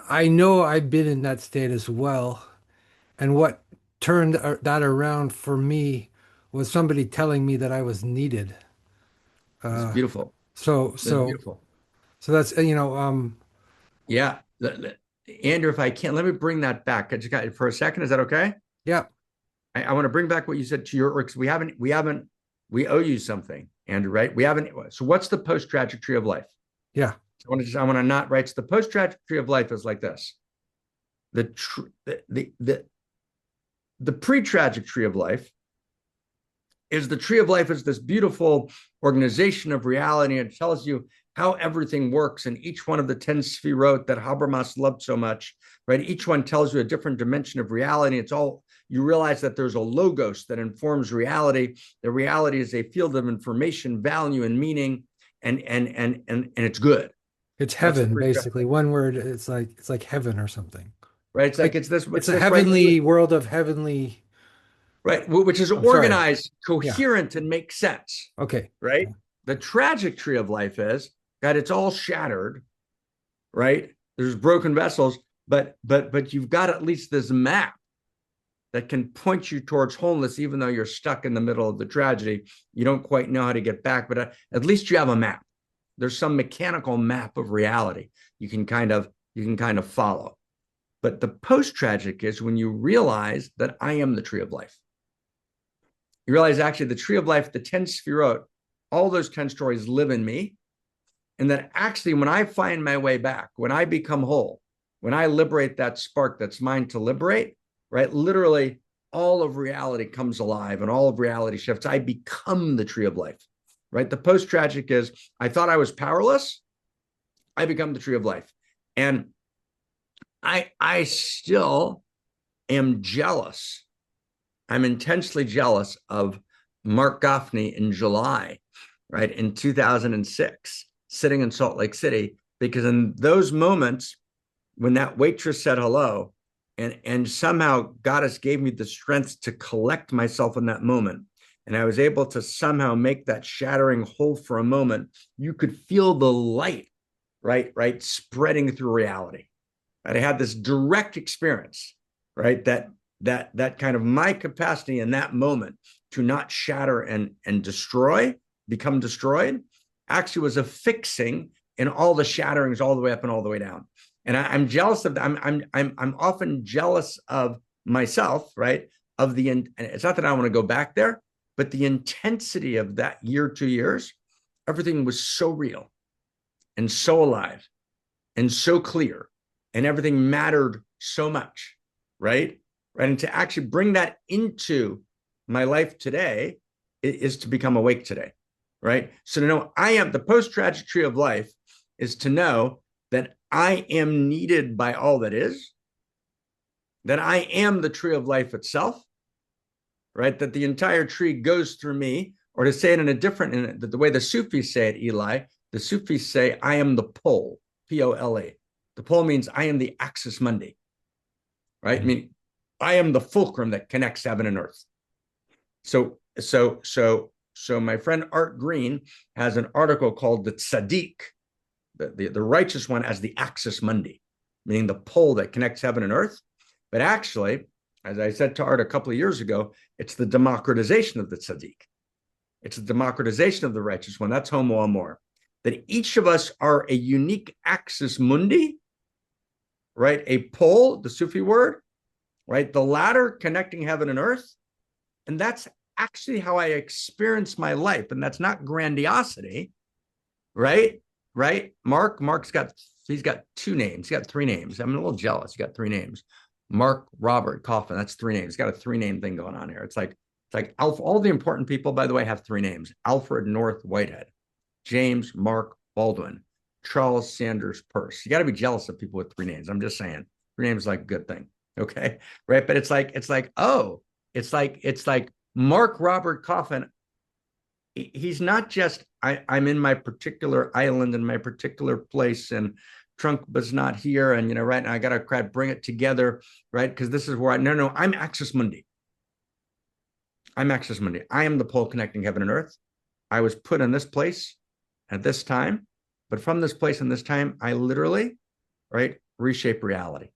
I know I've been in that state as well. And what turned that around for me was somebody telling me that I was needed. It's Uh, beautiful. so, It's so, beautiful. so that's, Yeah. Andrew, if I can, let me bring that back. I just got for a second. Is that okay? yeah, I want to bring back what you said to your, because we owe you something, Andrew, right? We haven't. So what's the post-tragic tree of life? yeah. I want to not write. So the post-tragic tree of life is like this. The pre-tragic tree of life is the tree of life is this beautiful organization of reality. It tells you how everything works in each one of the 10 sefirot that Habermas loved so much, right? Each one tells you a different dimension of reality. It's all, you realize that there's a logos that informs reality. The reality is a field of information, value, and meaning, and it's good. It's That's the heaven, basically. One word, it's like heaven or something. right. It's like Like it's it's a this right, heavenly world of heavenly. right, which is I'm sorry. organized, Yeah. coherent, and makes sense. Okay. Right. The tragic tree of life is that it's all shattered, right? There's broken vessels, but you've got at least this map that can point you towards wholeness, even though you're stuck in the middle of the tragedy. You don't quite know how to get back, but at least you have a map. There's some mechanical map of reality you can kind of follow. But the post-tragic is when you realize that I am the tree of life. You realize actually the tree of life, the 10 sefirot, all those 10 stories live in me. And that actually, when I find my way back, when I become whole, when I liberate that spark that's mine to liberate, right? Literally, all of reality comes alive and all of reality shifts. I become the tree of life, right? The post-tragic is I thought I was powerless. I become the tree of life. And I still am jealous. I'm intensely jealous of Marc Gafni in July, right? In 2006, sitting in Salt Lake City, because in those moments when that waitress said hello, and somehow Goddess gave me the strength to collect myself in that moment, and I was able to somehow make that shattering whole for a moment, you could feel the light, right, spreading through reality. Right? I had this direct experience, right, that kind of my capacity in that moment to not shatter and destroy, become destroyed, actually was a fixing in all the shatterings all the way up and all the way down. And I'm jealous of that. I'm often jealous of myself, right? Of the, and it's not that I want to go back there, but the intensity of that year, 2 years, everything was so real and so alive and so clear, and everything mattered so much, right? Right. And to actually bring that into my life today is to become awake today, right? So to know I am the post-tragic tree of life is to know that I am needed by all that is, that I am the tree of life itself, right? That the entire tree goes through me, or to say it in a different, the way the Sufis say it, Eli, the Sufis say, I am the pole, P-O-L-E. The pole means I am the axis mundi, right? I mean, I am the fulcrum that connects heaven and earth. So my friend Art Green has an article called the tzaddik, the righteous one, as the axis mundi, meaning the pole that connects heaven and earth. But actually, as I said to Art a couple of years ago, it's the democratization of the tzaddik. It's the democratization of the righteous one. That's homo amor. That each of us are a unique axis mundi, right? A pole, the Sufi word, right? The ladder connecting heaven and earth. And that's actually how I experience my life. And that's not grandiosity, right? Right? Mark's got 2 names. He's got 3 names. I'm a little jealous. He got 3 names. Mark, Robert, Coffin. That's 3 names. He's got a 3-name thing going on here. It's like Alf, all the important people, by the way, have 3 names. Alfred North Whitehead, James Mark Baldwin, Charles Sanders Peirce. You got to be jealous of people with 3 names. I'm just saying. 3 names is like a good thing. Okay. Right. But it's like Mark Robert Coffin. He's not just I'm in my particular island in my particular place, and trunk was not here, and right now I gotta bring it together, right? Because this is where no, I'm Axis Mundi. I'm Axis Mundi. I am the pole connecting heaven and earth. I was put in this place at this time, but from this place and this time, I literally, right, reshape reality.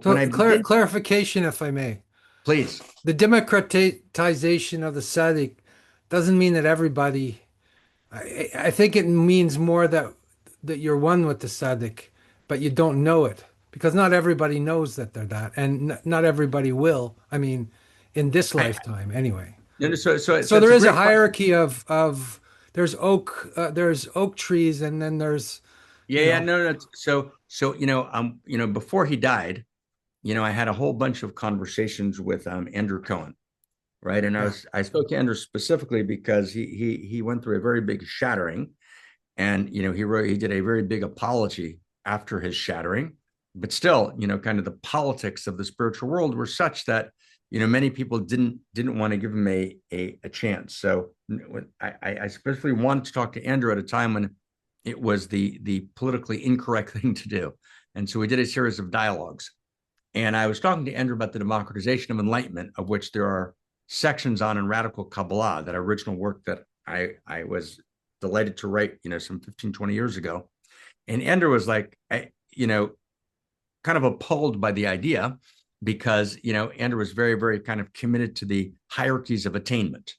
So clarification, if I may. Please. The democratization of the tzaddik doesn't mean that everybody. I think it means more that you're one with the tzaddik, but you don't know it because not everybody knows that they're that, and not everybody will. I mean, in this lifetime, anyway. So there is a hierarchy of there's oak trees, and then there's no. So before he died, I had a whole bunch of conversations with Andrew Cohen, right? And I spoke to Andrew specifically because he went through a very big shattering, and he did a very big apology after his shattering, but still, kind of the politics of the spiritual world were such that many people didn't want to give him a chance. So I especially wanted to talk to Andrew at a time when it was the politically incorrect thing to do, and so we did a series of dialogues. And I was talking to Andrew about the democratization of enlightenment, of which there are sections on in Radical Kabbalah, that original work that I was delighted to write, some 15, 20 years ago. And Andrew was like, kind of appalled by the idea because, Andrew was very, very kind of committed to the hierarchies of attainment,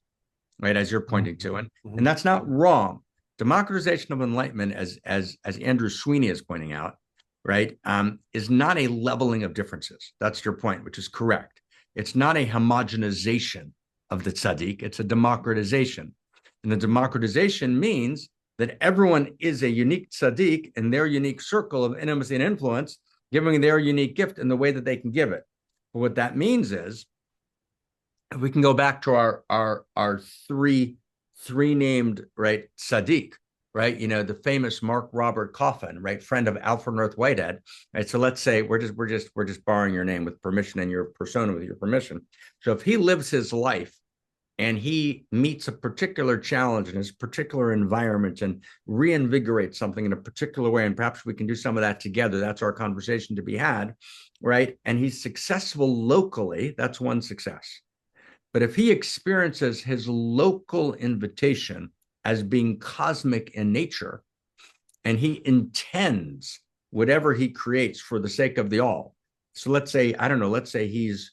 right, as you're pointing to. And that's not wrong. Democratization of enlightenment, as Andrew Sweeny is pointing out, right, is not a leveling of differences. That's your point, which is correct. It's not a homogenization of the tzaddik. It's a democratization. And the democratization means that everyone is a unique tzaddik in their unique circle of intimacy and influence, giving their unique gift in the way that they can give it. But what that means is, if we can go back to our three named, right, tzaddik, right? The famous Mark Robert Coffin, right? Friend of Alfred North Whitehead, right? So let's say we're just borrowing your name with permission and your persona with your permission. So if he lives his life and he meets a particular challenge in his particular environment and reinvigorates something in a particular way, and perhaps we can do some of that together, that's our conversation to be had, right? And he's successful locally, that's one success. But if he experiences his local invitation as being cosmic in nature, and he intends whatever he creates for the sake of the all. So let's say, I don't know, let's say he's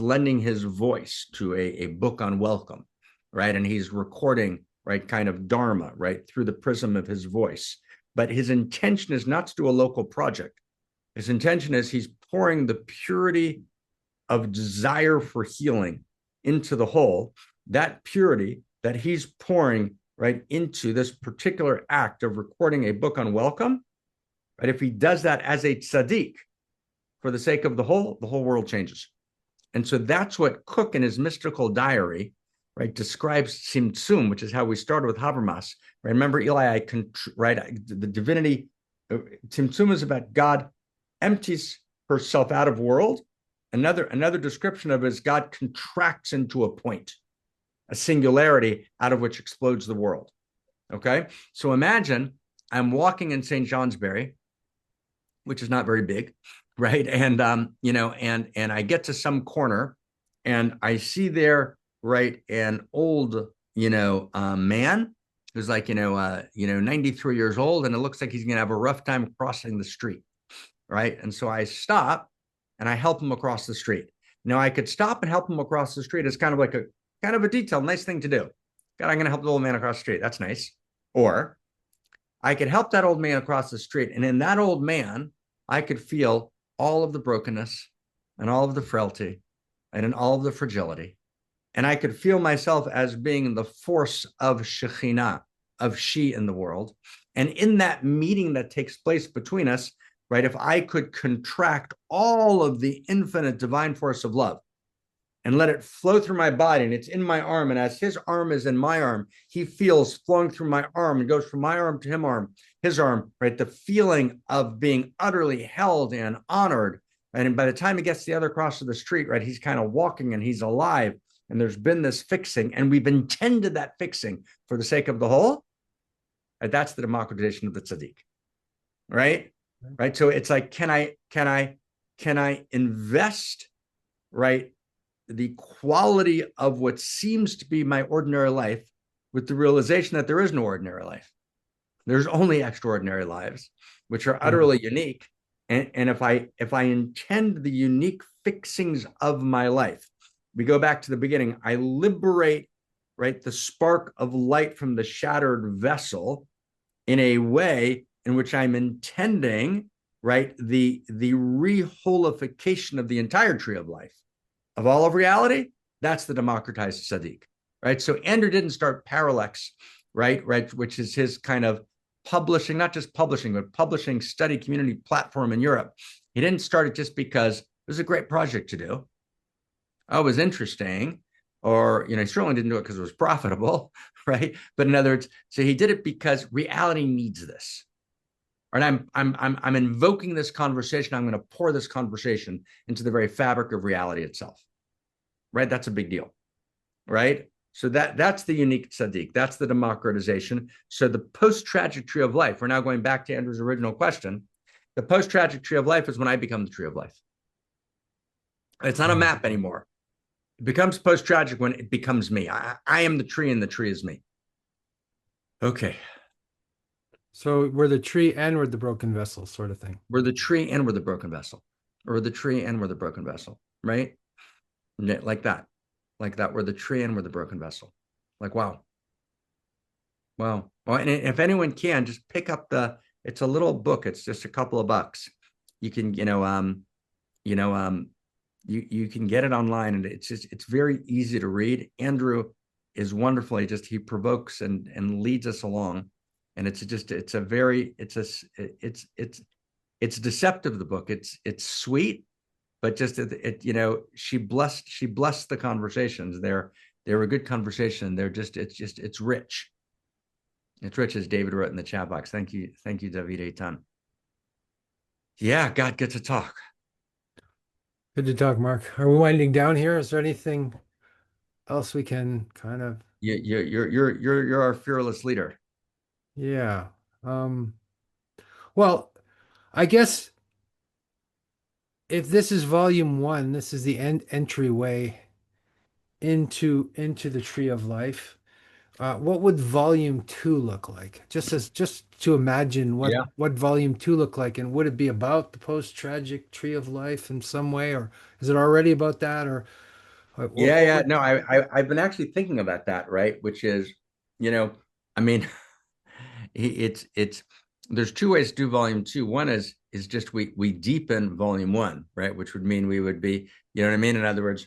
lending his voice to a book on welcome, right? And he's recording, right, kind of dharma, right, through the prism of his voice. But his intention is not to do a local project. His intention is he's pouring the purity of desire for healing into the whole, that purity that he's pouring, right, into this particular act of recording a book on welcome, right? If he does that as a tzaddik for the sake of the whole world changes. And so that's what Cook in his mystical diary, right, describes Tzimtzum, which is how we started with Habermas. Right? Remember, Eli, the divinity, Tzimtzum is about God empties herself out of world. Another description of it is God contracts into a point, a singularity out of which explodes the world. Okay. So imagine I'm walking in St. Johnsbury, which is not very big, right? And, and I get to some corner and I see there, right, an old, man who's like, 93 years old, and it looks like he's going to have a rough time crossing the street. Right. And so I stop and I help him across the street. Now I could stop and help him across the street as kind of like a detail, nice thing to do. God, I'm going to help the old man across the street. That's nice. Or I could help that old man across the street. And in that old man, I could feel all of the brokenness and all of the frailty and in all of the fragility. And I could feel myself as being the force of Shekhinah, of she in the world. And in that meeting that takes place between us, right, if I could contract all of the infinite divine force of love and let it flow through my body, and it's in my arm, and as his arm is in my arm, he feels flowing through my arm and goes from my arm to his arm, right, the feeling of being utterly held and honored. Right? And by the time he gets the other cross of the street, right, he's kind of walking and he's alive, and there's been this fixing, and we've intended that fixing for the sake of the whole. right? That's the democratization of the tzaddik, right? Right. So it's like, can I invest, right, the quality of what seems to be my ordinary life with the realization that there is no ordinary life. There's only extraordinary lives, which are utterly unique. And if I intend the unique fixings of my life, we go back to the beginning, I liberate, right, the spark of light from the shattered vessel in a way in which I'm intending, right, the reholification of the entire tree of life, of all of reality. That's the democratized tzaddik, right? So Andrew didn't start Parallax, right, which is his kind of publishing, not just publishing, but publishing study community platform in Europe. He didn't start it just because it was a great project to do. Oh, it was interesting. Or, he certainly didn't do it because it was profitable, right? But in other words, so he did it because reality needs this. And I'm invoking this conversation. I'm going to pour this conversation into the very fabric of reality itself, right? That's a big deal, right? So that's the unique tzaddik. That's the democratization. So the post-tragic tree of life, we're now going back to Andrew's original question. The post-tragic tree of life is when I become the tree of life. It's not a map anymore. It becomes post-tragic when it becomes me. I am the tree and the tree is me. Okay. So we're the tree and we're the broken vessel sort of thing. We're the tree and we're the broken vessel. Or the tree and we're the broken vessel, right? Like that. Like that. We're the tree and we're the broken vessel. Like, wow. Wow. Well, and if anyone can, just pick up it's a little book. It's just a couple of bucks. You can, you can get it online, and it's very easy to read. Andrew is wonderful. He provokes and leads us along. And it's deceptive, the book. It's sweet, but just she blessed the conversations. They're a good conversation. It's rich. It's rich, as David wrote in the chat box. Thank you, David a ton. Yeah, God, good to talk. Good to talk, Mark. Are we winding down here? Is there anything else we can kind of? You're our fearless leader. Yeah. Well, I guess if this is volume 1, this is the entryway into the tree of life. What would volume 2 look like? Just to imagine what volume 2 look like, and would it be about the post-tragic tree of life in some way, or is it already about that, or No, I've been actually thinking about that, right? Which is, I mean, it's there's two ways to do volume 2. One is just we deepen volume 1, right? Which would mean we would be, you know what I mean? In other words,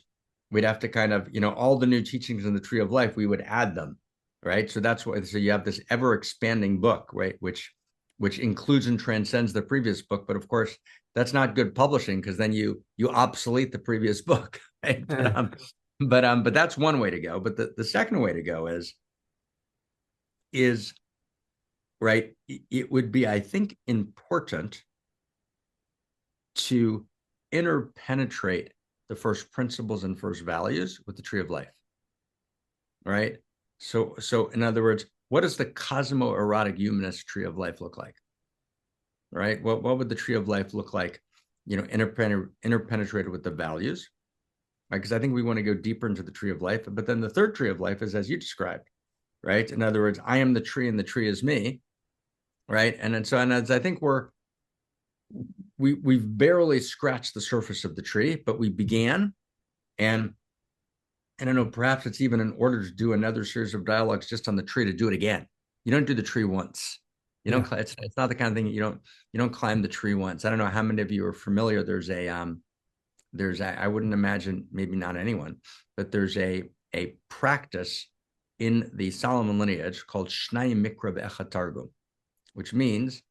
we'd have to kind of, all the new teachings in the tree of life, we would add them, right? So that's why, so you have this ever expanding book, right? Which includes and transcends the previous book. But of course, that's not good publishing, because then you obsolete the previous book, right? But that's one way to go. But the second way to go is right. It would be, I think, important to interpenetrate the first principles and first values with the tree of life, right? So in other words, what does the cosmo-erotic humanist tree of life look like, right? What would the tree of life look like, interpenetrated with the values, right? Because I think we want to go deeper into the tree of life. But then the third tree of life is as you described, right? In other words, I am the tree and the tree is me, right? And as I think we've barely scratched the surface of the tree, but we began. And I don't know, perhaps it's even in order to do another series of dialogues just on the tree, to do it again. You don't do the tree once. You don't. It's not the kind of thing you don't climb the tree once. I don't know how many of you are familiar. There's I wouldn't imagine, maybe not anyone, but there's a practice in the Solomon lineage called Shnai Mikra Ve'echad Targum, which means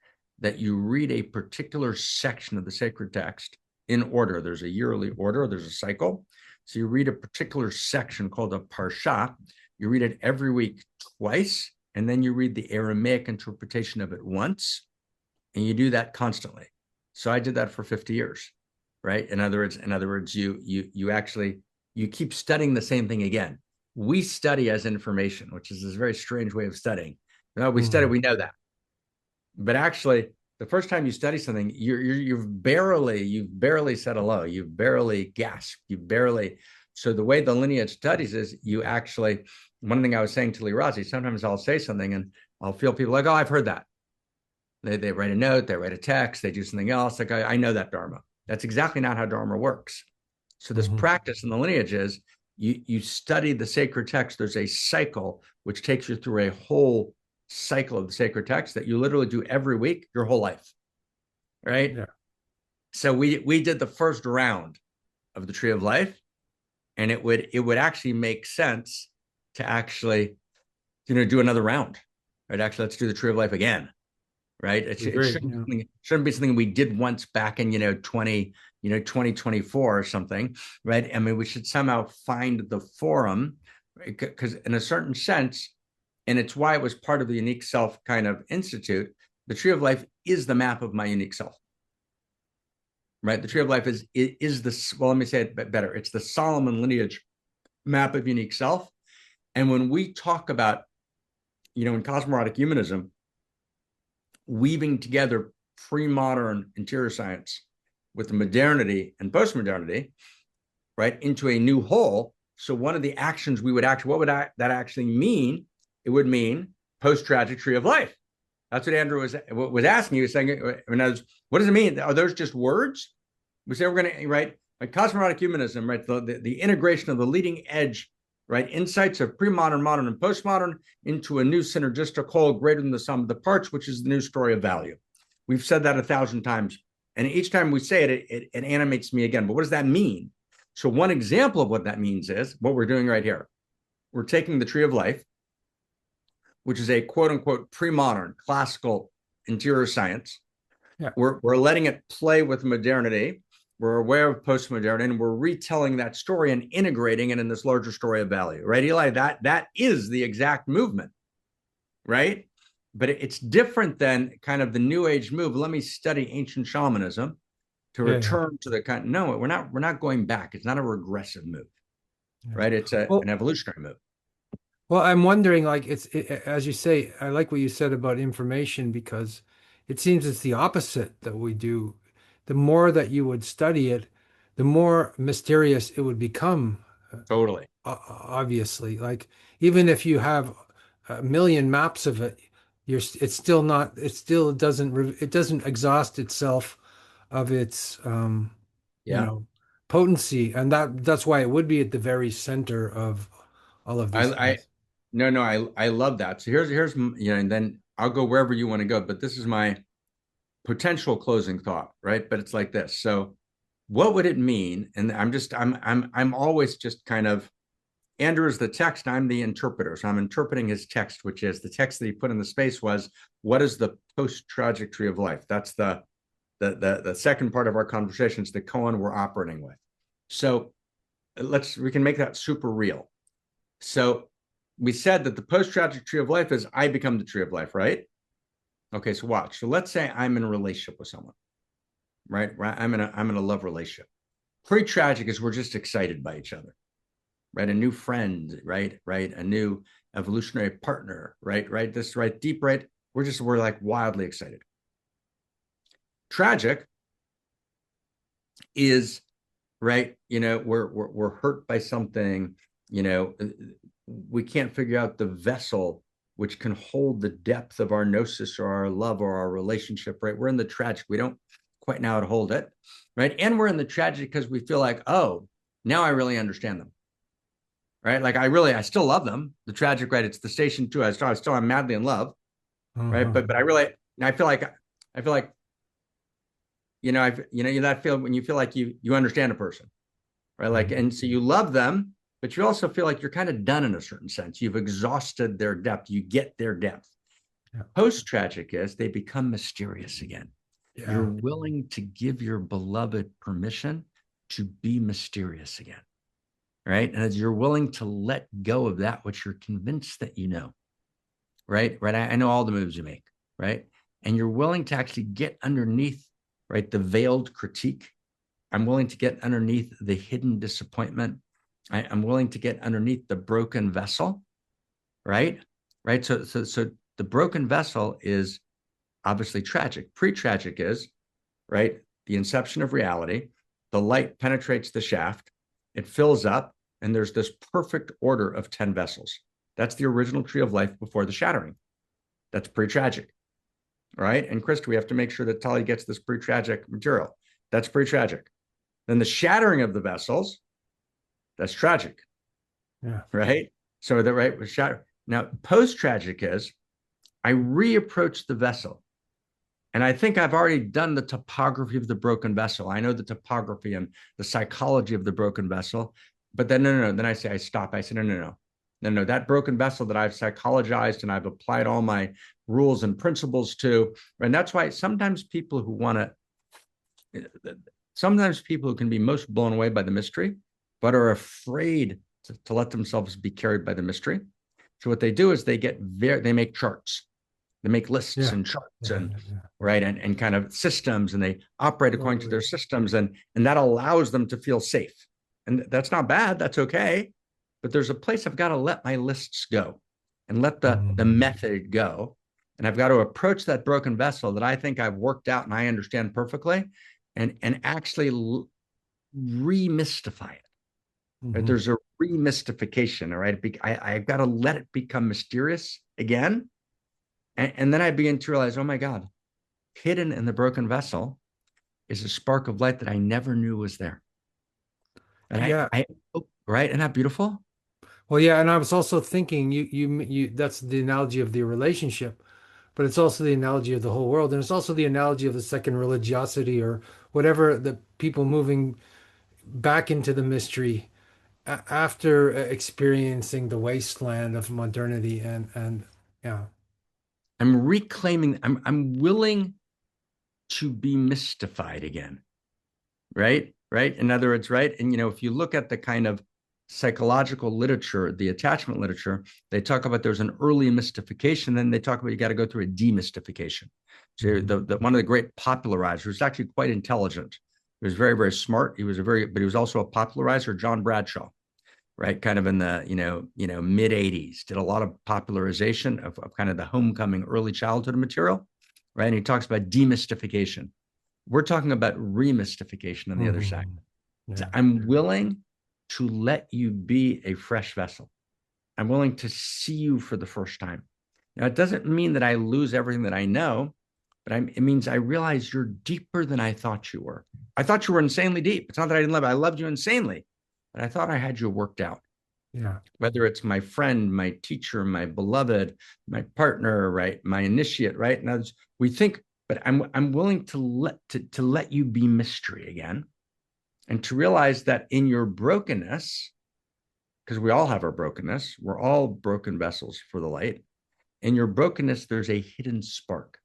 that you read a particular section of the sacred text in order. There's a yearly order, there's a cycle. So you read a particular section called a parsha. You read it every week twice, and then you read the Aramaic interpretation of it once, and you do that constantly. So I did that for 50 years, right? In other words, you actually keep studying the same thing again. We study as information, which is this very strange way of studying. No, we know that. But actually, the first time you study something, you've barely said hello. You've barely gasped. So the way the lineage studies is you actually, one thing I was saying to Lee Razi, sometimes I'll say something and I'll feel people like, oh, I've heard that. They write a note, they write a text, they do something else. Like, I know that Dharma. That's exactly not how Dharma works. So this practice in the lineage is you study the sacred text. There's a cycle which takes you through a whole cycle of the sacred text that you literally do every week, your whole life. Right. Yeah. So we did the first round of the Tree of Life, and it would actually make sense to actually, do another round. Right. Actually, let's do the Tree of Life again. Right. It shouldn't be something we did once back in 2024 or something. Right. I mean, we should somehow find the forum, because in a certain sense, and it's why it was part of the Unique Self kind of institute, the Tree of Life is the map of my unique self. Right. The Tree of Life is the, well, let me say it better. It's the Solomon lineage map of unique self. And when we talk about, in cosmologic humanism, weaving together pre-modern interior science with the modernity and post-modernity, right, into a new whole. So one of the actions we would actually, what would that actually mean? It would mean post-tragic Tree of Life. That's what Andrew was asking. He was saying, what does it mean? Are those just words? We say we're going to, right, like cosmologic humanism, right, the integration of the leading edge, right, insights of pre-modern, modern, and postmodern into a new synergistic whole greater than the sum of the parts, which is the new story of value. We've said that 1,000 times. And each time we say it, it animates me again. But what does that mean? So one example of what that means is what we're doing right here. We're taking the Tree of Life, which is a quote unquote pre-modern classical interior science. Yeah. We're letting it play with modernity. We're aware of postmodernity, and we're retelling that story and integrating it in this larger story of value, right, Eli? That is the exact movement, right? But it's different than kind of the New Age move. Let me study ancient shamanism to return to the kind. No, we're not going back. It's not a regressive move, right? It's an evolutionary move. Well, I'm wondering, like, as you say, I like what you said about information, because it seems it's the opposite that we do. The more that you would study it, the more mysterious it would become. Totally. Obviously, like, even if you have a million maps of it, it still doesn't exhaust itself of its, potency. And that's why it would be at the very center of all of these things. I love that. So here's and then I'll go wherever you want to go, but this is my potential closing thought, right? But it's like this. So what would it mean? And I'm always just kind of, Andrew is the text, I'm the interpreter. So I'm interpreting his text, which is the text that he put in the space was, what is the post-tragic Tree of Life? That's the second part of our conversation. It's the koan we're operating with. So we can make that super real. So we said that the post-tragic Tree of Life is I become the Tree of Life, right? Okay, so watch. So let's say I'm in a relationship with someone, right? I'm in a love relationship. Pre-tragic is we're just excited by each other, right? A new friend, right? A new evolutionary partner, right? This, right? Deep, right? We're like wildly excited. Tragic is, right, we're hurt by something, we can't figure out the vessel which can hold the depth of our gnosis or our love or our relationship, right? We're in the tragic. We don't quite know how to hold it, right? And we're in the tragic because we feel like, oh, now I really understand them, right? Like I still love them. The tragic, right? It's the station two. I'm madly in love, right? But I feel like, that feel when you feel like you understand a person, right? Like, and so you love them, but you also feel like you're kind of done in a certain sense. You've exhausted their depth. You get their depth. Yeah. Post-tragic is they become mysterious again. Yeah. You're willing to give your beloved permission to be mysterious again, right? And as you're willing to let go of that which you're convinced that you know, right? I know all the moves you make, right? And you're willing to actually get underneath, right, the veiled critique. I'm willing to get underneath the hidden disappointment. I'm willing to get underneath the broken vessel, right? So the broken vessel is obviously tragic. Pre-tragic is, right, the inception of reality. The light penetrates the shaft, it fills up, and there's this perfect order of 10 vessels. That's the original tree of life before the shattering. That's pre-tragic, right? And Krista, we have to make sure that Tali gets this pre-tragic material. That's pre-tragic. Then the shattering of the vessels, that's tragic. Yeah. Right. So the right was shattered. Now, post-tragic is I reapproach the vessel. And I think I've already done the topography of the broken vessel. I know the topography and the psychology of the broken vessel. But then, no. Then I say, I stop. I say, no. That broken vessel that I've psychologized and I've applied all my rules and principles to. And that's why sometimes people who can be most blown away by the mystery, but are afraid to let themselves be carried by the mystery. So what they do is they make charts. They make lists and charts right and kind of systems, and they operate according to their systems, and that allows them to feel safe. And that's not bad. That's okay. But there's a place I've got to let my lists go and let the method go. And I've got to approach that broken vessel that I think I've worked out and I understand perfectly, and actually remystify it. Right? There's a remystification, all right? I've got to let it become mysterious again. And then I begin to realize, oh my God, hidden in the broken vessel is a spark of light that I never knew was there. And right? Isn't that beautiful? Well, yeah, and I was also thinking you that's the analogy of the relationship, but it's also the analogy of the whole world, and it's also the analogy of the second religiosity or whatever, the people moving back into the mystery after experiencing the wasteland of modernity and yeah. I'm reclaiming, I'm willing to be mystified again. Right? In other words, right? And if you look at the kind of psychological literature, the attachment literature, they talk about there's an early mystification, then they talk about you got to go through a demystification. So one of the great popularizers was actually quite intelligent. He was very, very smart. But he was also a popularizer, John Bradshaw, right? Kind of in the, mid 80s, did a lot of popularization of kind of the homecoming early childhood material, right? And he talks about demystification. We're talking about remystification on the other side. Yeah. So I'm willing to let you be a fresh vessel. I'm willing to see you for the first time. Now, it doesn't mean that I lose everything that I know, but it means I realize you're deeper than I thought you were. I thought you were insanely deep. It's not that I didn't love you. I loved you insanely, but I thought I had you worked out. Yeah. Whether it's my friend, my teacher, my beloved, my partner, right? My initiate, right? Now we think, but I'm willing to let you be mystery again, and to realize that in your brokenness, because we all have our brokenness, we're all broken vessels for the light. In your brokenness, there's a hidden spark.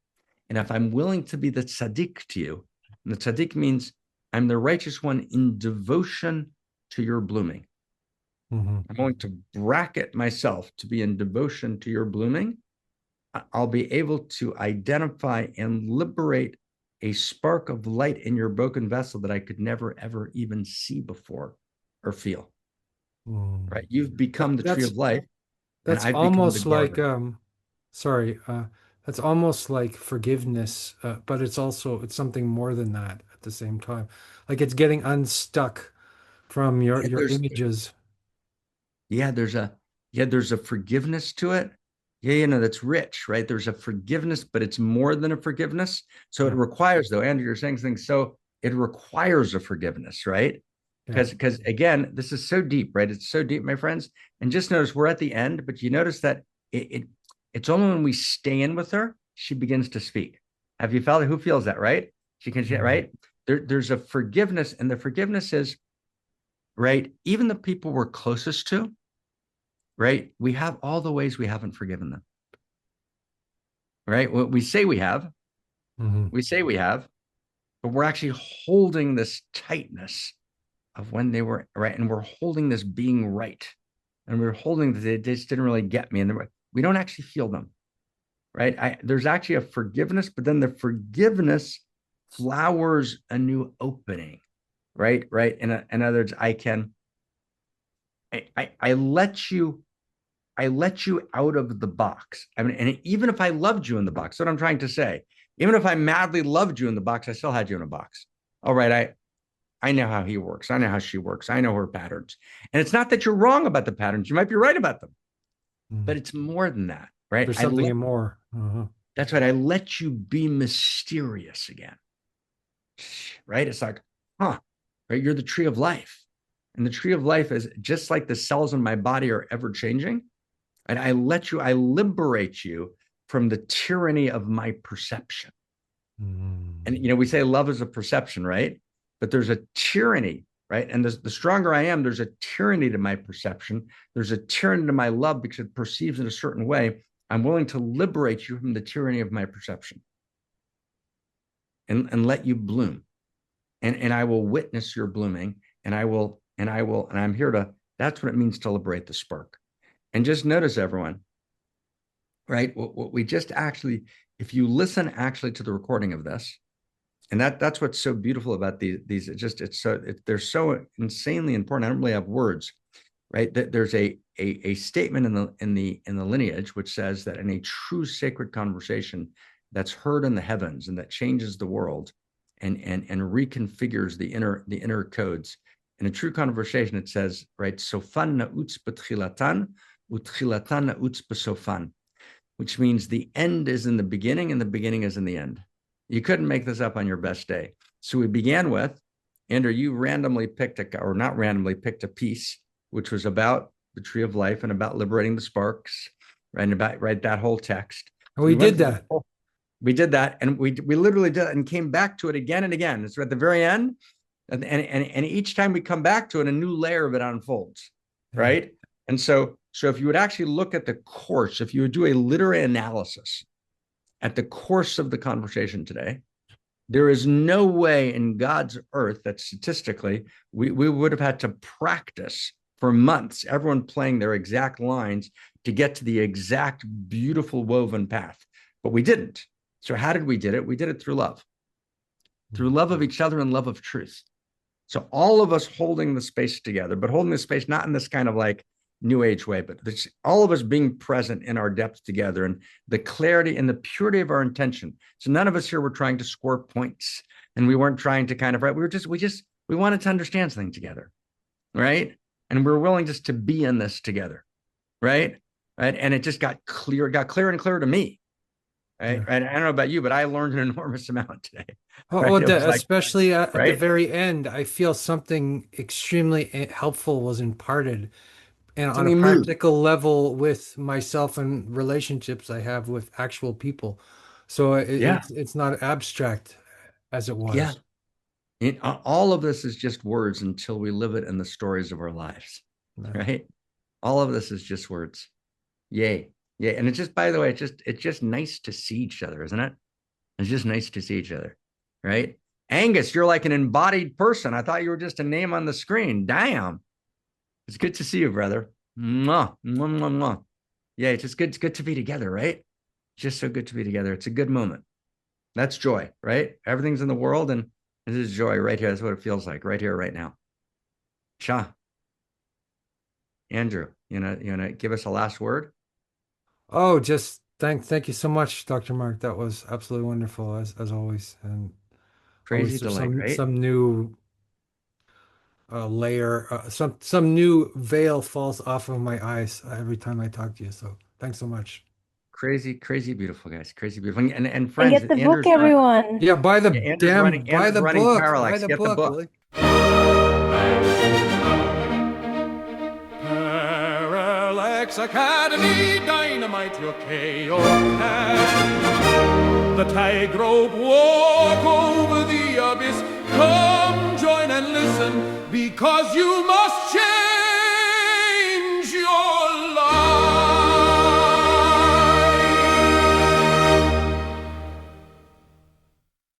And if I'm willing to be the tzaddik to you, and the tzaddik means I'm the righteous one in devotion to your blooming. I'm going to bracket myself to be in devotion to your blooming. I'll be able to identify and liberate a spark of light in your broken vessel that I could never, ever even see before or feel. Right? You've become the tree of life. That's almost like, that's almost like forgiveness, but it's something more than that at the same time. Like it's getting unstuck from your images. Yeah, there's a forgiveness to it. Yeah, that's rich, right? There's a forgiveness, but it's more than a forgiveness. So it requires, though, Andrew, you're saying things. So it requires a forgiveness, right? Because again, this is so deep, right? It's so deep, my friends. And just notice we're at the end, but you notice that it's only when we stay in with her, she begins to speak. Have you felt it? Who feels that, right? She can, right? There's a forgiveness, and the forgiveness is, right? Even the people we're closest to, right? We have all the ways we haven't forgiven them, right? What we say we have, but we're actually holding this tightness of when they were right, and we're holding this being right, and we're holding that they just didn't really get me, and we don't actually feel them, right? There's actually a forgiveness, but then the forgiveness flowers a new opening, right? In other words, I let you let you out of the box. I mean, and even if I loved you in the box, that's what I'm trying to say. Even if I madly loved you in the box, I still had you in a box. All right, I know how he works. I know how she works. I know her patterns. And it's not that you're wrong about the patterns. You might be right about them, but it's more than that, right? There's something more. That's right. I let you be mysterious again, right? It's like, right? You're the tree of life. And the tree of life is just like the cells in my body are ever changing. And I liberate you from the tyranny of my perception. And, we say love is a perception, right? But there's a tyranny, right? And the stronger I am, there's a tyranny to my perception. There's a tyranny to my love because it perceives in a certain way. I'm willing to liberate you from the tyranny of my perception and let you bloom. And I will witness your blooming, and I'm here to, that's what it means to liberate the spark. And just notice, everyone, right? What we just actually, if you listen actually to the recording of this, and that's what's so beautiful about these they're so insanely important. I don't really have words, right? That there's a statement in the lineage which says that in a true sacred conversation that's heard in the heavens and that changes the world and reconfigures the inner codes. In a true conversation, it says, right, sofan na'utz b'tchilatan utchilatan na'utz b'sofan, which means the end is in the beginning and the beginning is in the end. You couldn't make this up on your best day. So we began with, Andrew, you randomly picked or not randomly picked a piece, which was about the tree of life and about liberating the sparks, right? And about that whole text. And we did that. We did that, and we literally did it and came back to it again and again. It's at the very end, and each time we come back to it, a new layer of it unfolds, right? And so if you would actually look at the course, if you would do a literary analysis at the course of the conversation today, there is no way in God's earth that statistically we would have had to practice for months, everyone playing their exact lines to get to the exact beautiful woven path. But we didn't. So how did we did it? We did it through love of each other and love of truth. So all of us holding the space together, but holding the space not in this kind of like new age way, but all of us being present in our depth together and the clarity and the purity of our intention. So none of us here were trying to score points, and we weren't trying to kind of, right? We wanted to understand something together, right? And we're willing just to be in this together, right? And it just got clearer and clearer to me. Right. I don't know about you, but I learned an enormous amount today. Right? Especially at the very end, I feel something extremely helpful was imparted, and on a practical level with myself and relationships I have with actual people. So it's not abstract as it was. Yeah. All of this is just words until we live it in the stories of our lives, right? All of this is just words. Yay. Yeah, and it's just, by the way, it's just nice to see each other, isn't it? It's just nice to see each other, right? Angus, you're like an embodied person. I thought you were just a name on the screen. Damn. It's good to see you, brother. Mwah, mwah, mwah, mwah. Yeah, it's just good. It's good to be together, right? It's just so good to be together. It's a good moment. That's joy, right? Everything's in the world, and this is joy right here. That's what it feels like right here, right now. Cha. Andrew, you know, give us a last word. Oh, just thank you so much, Dr. Mark. That was absolutely wonderful as always, and crazy delight, right? Some new layer, some new veil falls off of my eyes every time I talk to you. So thanks so much. Crazy beautiful, guys. Crazy beautiful, and friends. And get the book, everyone. Yeah, buy the buy the book. Parallax. Get the book. Academy, dynamite your KO The tightrope walk over the abyss. Come join and listen, because you must change.